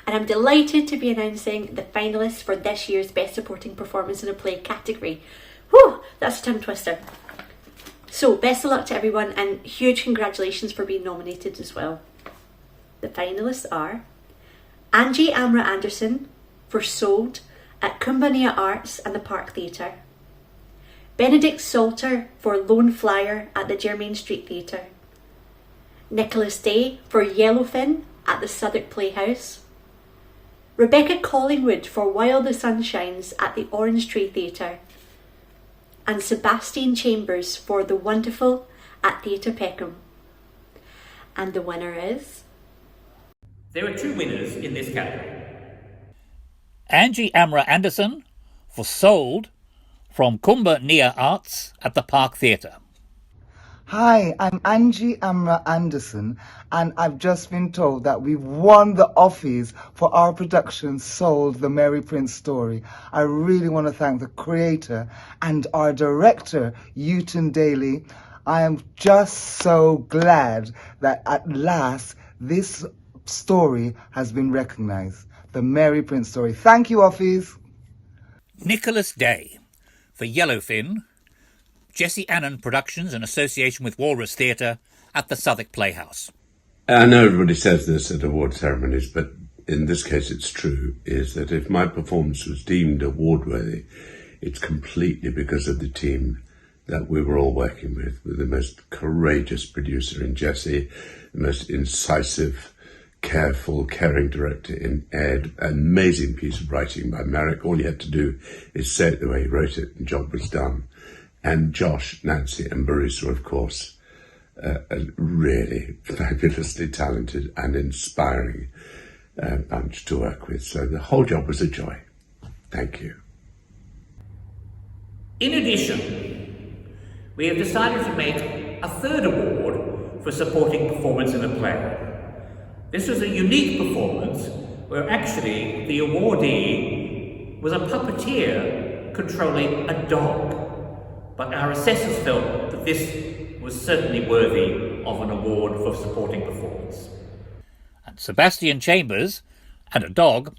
And I'm delighted to be announcing the finalists for this year's Best Supporting Performance in a Play category. Whew, that's a tongue twister. So best of luck to everyone and huge congratulations for being nominated as well. The finalists are Angie Amra Anderson for Sold at Kumbania Arts and the Park Theatre. Benedict Salter for Lone Flyer at the Germain Street Theatre. Nicholas Day for Yellowfin at the Southwark Playhouse. Rebecca Collingwood for While the Sun Shines at the Orange Tree Theatre. And Sebastian Chambers for The Wonderful at Theatre Peckham. And the winner is... There are two winners in this category. Angie Amra Anderson for Sold from Kumbania Arts at the Park Theatre. Hi, I'm Angie Amra Anderson, and I've just been told that we've won the Offies for our production Sold, the Mary Prince story. I really want to thank the creator and our director, Uton Daly. I am just so glad that at last this story has been recognised. The Mary Prince story. Thank you, Offies. Nicholas Day for Yellowfin, Jesse Annan Productions in association with Walrus Theatre at the Southwark Playhouse. I know everybody says this at award ceremonies, but in this case it's true, is that if my performance was deemed award-worthy, it's completely because of the team that we were all working with the most courageous producer in Jesse, the most incisive, careful, caring director in Ed, an amazing piece of writing by Marek. All you had to do is say it the way he wrote it, and the job was done. And Josh, Nancy and Barisa, of course, a really fabulously talented and inspiring bunch to work with. So the whole job was a joy. Thank you. In addition, we have decided to make a third award for supporting performance in a play. This was a unique performance where actually the awardee was a puppeteer controlling a dog. But our assessors felt that this was certainly worthy of an award for supporting performance. And Sebastian Chambers and a dog,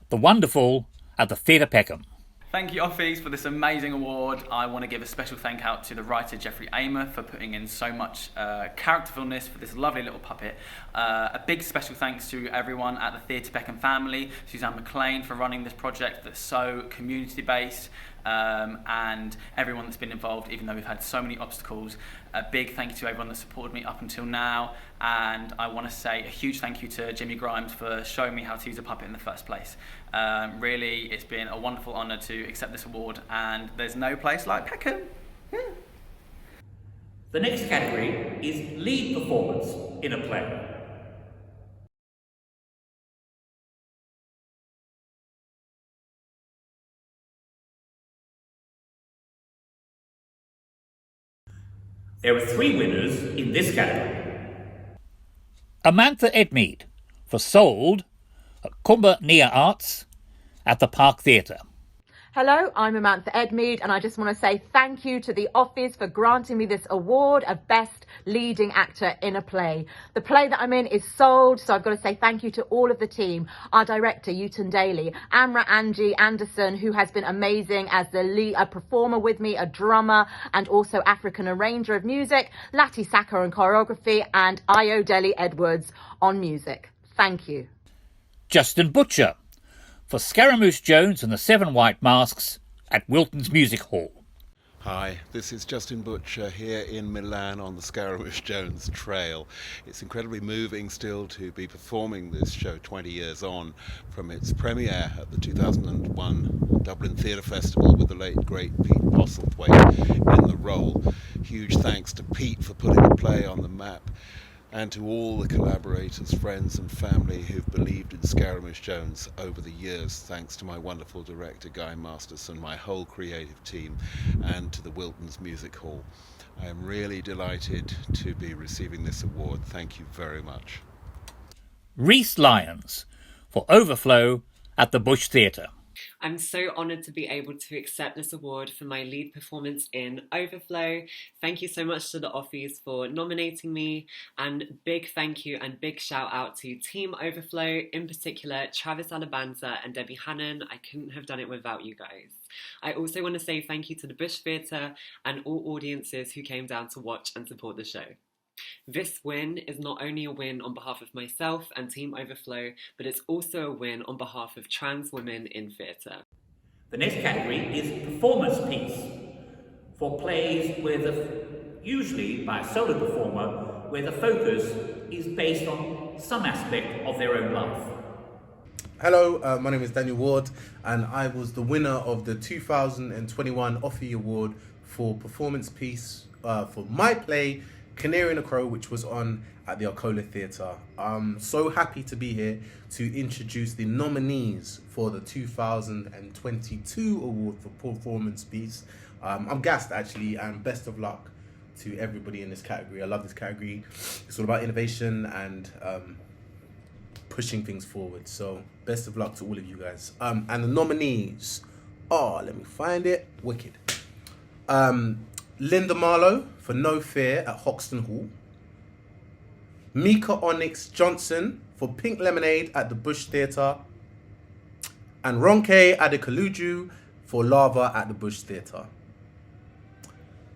The Wonderful at the Theatre Peckham. Thank you, Offies, for this amazing award. I want to give a special thank out to the writer Jeffrey Amer for putting in so much characterfulness for this lovely little puppet. A big special thanks to everyone at the Theatre Peckham family, Suzanne McLean for running this project that's so community-based, and everyone that's been involved, even though we've had so many obstacles. A big thank you to everyone that supported me up until now, and I want to say a huge thank you to Jimmy Grimes for showing me how to use a puppet in the first place. Really, it's been a wonderful honour to accept this award, and there's no place like Peckham. The next category is lead performance in a play. There are three winners in this category. Amantha Edmead for Sold at Kumbania Arts at the Park Theatre. Hello, I'm Amantha Edmead, and I just want to say thank you to the Offies for granting me this award of Best Leading Actor in a Play. The play that I'm in is Sold, so I've got to say thank you to all of the team. Our director, Uton Daly, Amra Angie Anderson, who has been amazing as the lead, a performer with me, a drummer, and also African arranger of music, Lati Saka on choreography, and Io Deli Edwards on music. Thank you. Justin Butcher for Scaramouche Jones and the Seven White Masks at Wilton's Music Hall. Hi, this is Justin Butcher here in Milan on the Scaramouche Jones Trail. It's incredibly moving still to be performing this show 20 years on from its premiere at the 2001 Dublin Theatre Festival with the late great Pete Postlethwaite in the role. Huge thanks to Pete for putting the play on the map, and to all the collaborators, friends and family who've believed in Scaramouche Jones over the years, thanks to my wonderful director Guy Masterson, my whole creative team, and to the Wilton's Music Hall. I am really delighted to be receiving this award. Thank you very much. Rhys Lyons for Overflow at the Bush Theatre. I'm so honoured to be able to accept this award for my lead performance in Overflow. Thank you so much to the Offies for nominating me, and big thank you and big shout out to Team Overflow, in particular Travis Alabanza and Debbie Hannon. I couldn't have done it without you guys. I also want to say thank you to the Bush Theatre and all audiences who came down to watch and support the show. This win is not only a win on behalf of myself and Team Overflow, but it's also a win on behalf of trans women in theatre. The next category is performance piece, for plays usually by a solo performer, where the focus is based on some aspect of their own life. Hello, my name is Daniel Ward, and I was the winner of the 2021 Offie Award for performance piece for my play, Canary in a Crow, which was on at the Polka Theater. I'm so happy to be here to introduce the nominees for the 2022 award for performance piece. I'm gassed actually, and best of luck to everybody in this category. I love this category. It's all about innovation and pushing things forward. So best of luck to all of you guys. And the nominees are, let me find it, wicked. Linda Marlowe for No Fear at Hoxton Hall. Mika Onyx Johnson for Pink Lemonade at the Bush Theatre. And Ronke Adekaluju for Lava at the Bush Theatre.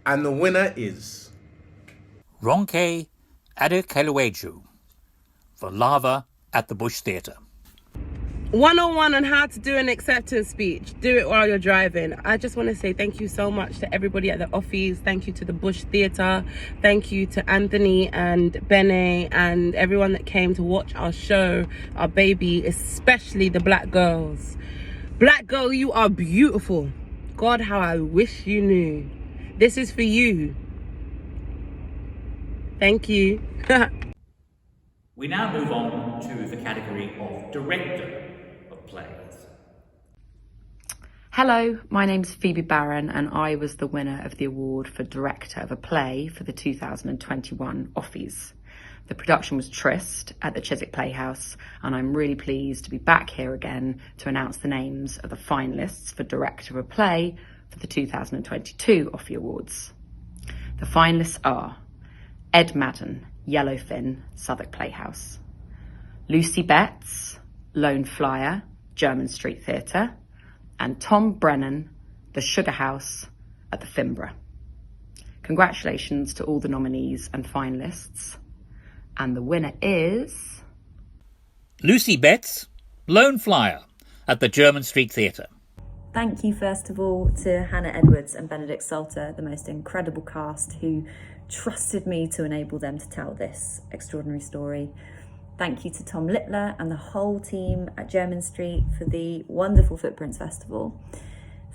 And the winner is Ronke Adekaluju for Lava at the Bush Theatre. 101 on how to do an acceptance speech. Do it while you're driving. I just want to say thank you so much to everybody at the Offies. Thank you to the Bush Theatre. Thank you to Anthony and Bene and everyone that came to watch our show, our baby, especially the black girls. Black girl, you are beautiful. God, how I wish you knew. This is for you. Thank you. We now move on to the category of director of plays. Hello, my name's Phoebe Barron, and I was the winner of the award for director of a play for the 2021 Offies. The production was Tryst at the Chiswick Playhouse, and I'm really pleased to be back here again to announce the names of the finalists for director of a play for the 2022 Offie Awards. The finalists are Ed Madden, Yellowfin, Southwark Playhouse. Lucy Betts, Lone Flyer, German Street Theatre. And Tom Brennan, The Sugar House at the Finborough. Congratulations to all the nominees and finalists. And the winner is Lucy Betts, Lone Flyer at the German Street Theatre. Thank you first of all to Hannah Edwards and Benedict Salter, the most incredible cast who trusted me to enable them to tell this extraordinary story. Thank you to Tom Littler and the whole team at German Street for the wonderful Footprints Festival.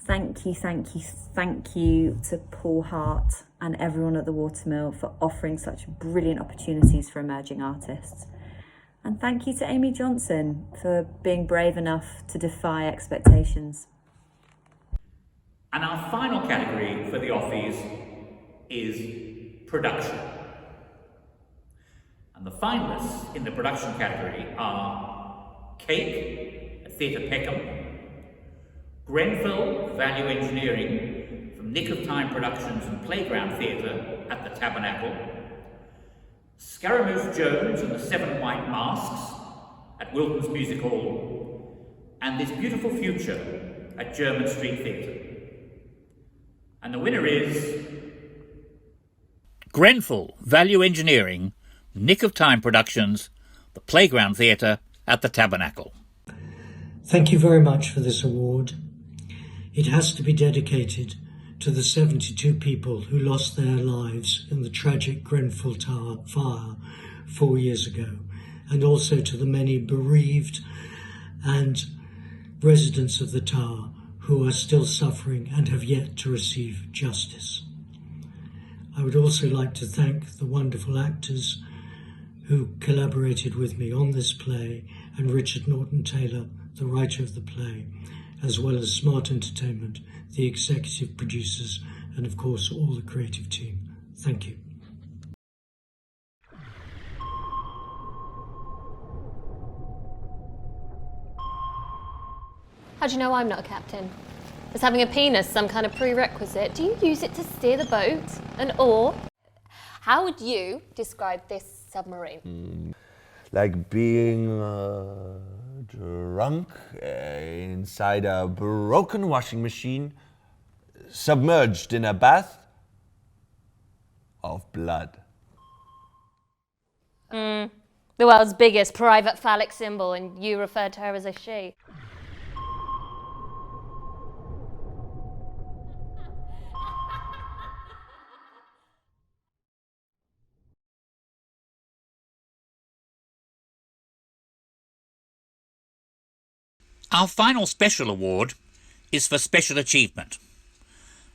Thank you to Paul Hart and everyone at the Watermill for offering such brilliant opportunities for emerging artists. And thank you to Amy Johnson for being brave enough to defy expectations. And our final category for the Offies is production. And the finalists in the production category are Cake at Theatre Peckham, Grenfell Value Engineering from Nick of Time Productions and Playground Theatre at the Tabernacle, Scaramouche Jones and the Seven White Masks at Wilton's Music Hall, and This Beautiful Future at German Street Theatre. And the winner is Grenfell Value Engineering, Nick of Time Productions, the Playground Theatre at the Tabernacle. Thank you very much for this award. It has to be dedicated to the 72 people who lost their lives in the tragic Grenfell Tower fire 4 years ago, and also to the many bereaved and residents of the tower who are still suffering and have yet to receive justice. I would also like to thank the wonderful actors who collaborated with me on this play, and Richard Norton-Taylor, the writer of the play, as well as Smart Entertainment, the executive producers, and of course all the creative team. Thank you. How do you know I'm not a captain? Is having a penis some kind of prerequisite? Do you use it to steer the boat? An oar? How would you describe this submarine? Like being drunk inside a broken washing machine, submerged in a bath of blood. The world's biggest private phallic symbol, and you referred to her as a she. Our final special award is for special achievement.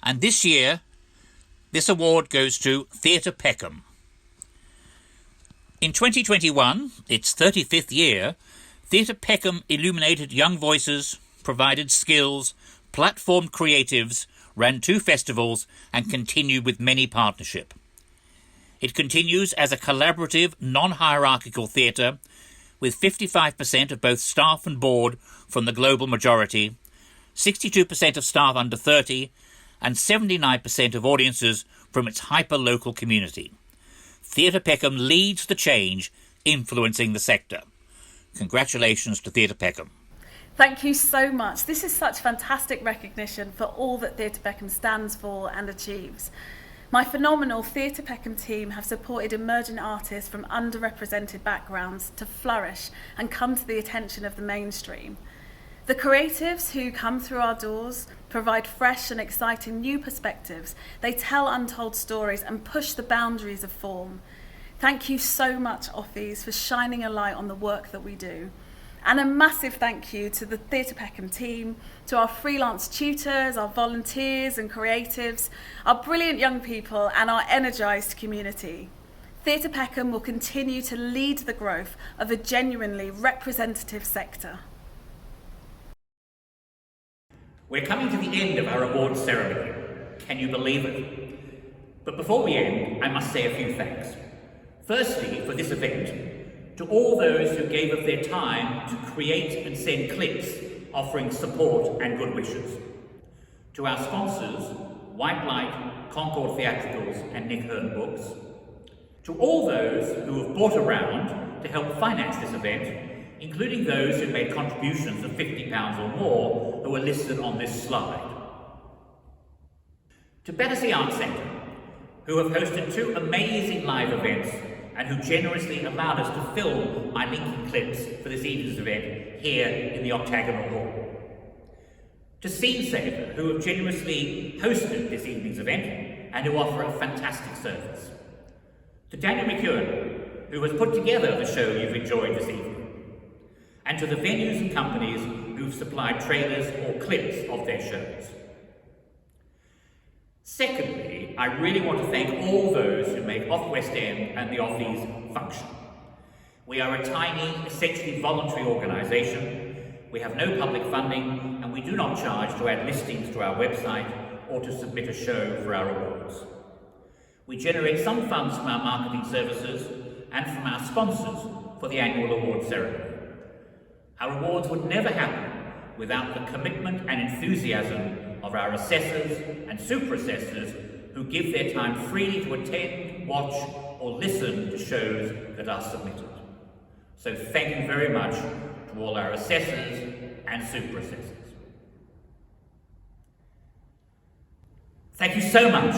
And this year, this award goes to Theatre Peckham. In 2021, its 35th year, Theatre Peckham illuminated young voices, provided skills, platformed creatives, ran 2 festivals, and continued with many partnership. It continues as a collaborative, non-hierarchical theatre, with 55% of both staff and board from the global majority, 62% of staff under 30, and 79% of audiences from its hyper-local community. Theatre Peckham leads the change influencing the sector. Congratulations to Theatre Peckham. Thank you so much. This is such fantastic recognition for all that Theatre Peckham stands for and achieves. My phenomenal Theatre Peckham team have supported emerging artists from underrepresented backgrounds to flourish and come to the attention of the mainstream. The creatives who come through our doors provide fresh and exciting new perspectives. They tell untold stories and push the boundaries of form. Thank you so much, Offies, for shining a light on the work that we do. And a massive thank you to the Theatre Peckham team, to our freelance tutors, our volunteers and creatives, our brilliant young people and our energised community. Theatre Peckham will continue to lead the growth of a genuinely representative sector. We're coming to the end of our awards ceremony. Can you believe it? But before we end, I must say a few thanks. Firstly, for this event, to all those who gave of their time to create and send clips offering support and good wishes. To our sponsors, White Light, Concord Theatricals and Nick Hearn Books. To all those who have bought around to help finance this event, including those who made contributions of £50 or more who are listed on this slide. To Battersea Arts Centre, who have hosted 2 amazing live events and who generously allowed us to film my linking clips for this evening's event here in the Octagonal Hall. To Scene-Saver, who have generously hosted this evening's event and who offer a fantastic service. To Daniel McEwen, who has put together the show you've enjoyed this evening. And to the venues and companies who've supplied trailers or clips of their shows. Secondly, I really want to thank all those who make Off West End and the Offies function. We are a tiny, essentially voluntary organisation. We have no public funding and we do not charge to add listings to our website or to submit a show for our awards. We generate some funds from our marketing services and from our sponsors for the annual award ceremony. Our awards would never happen without the commitment and enthusiasm of our assessors and super assessors who give their time freely to attend, watch or listen to shows that are submitted. So thank you very much to all our assessors and super assessors. Thank you so much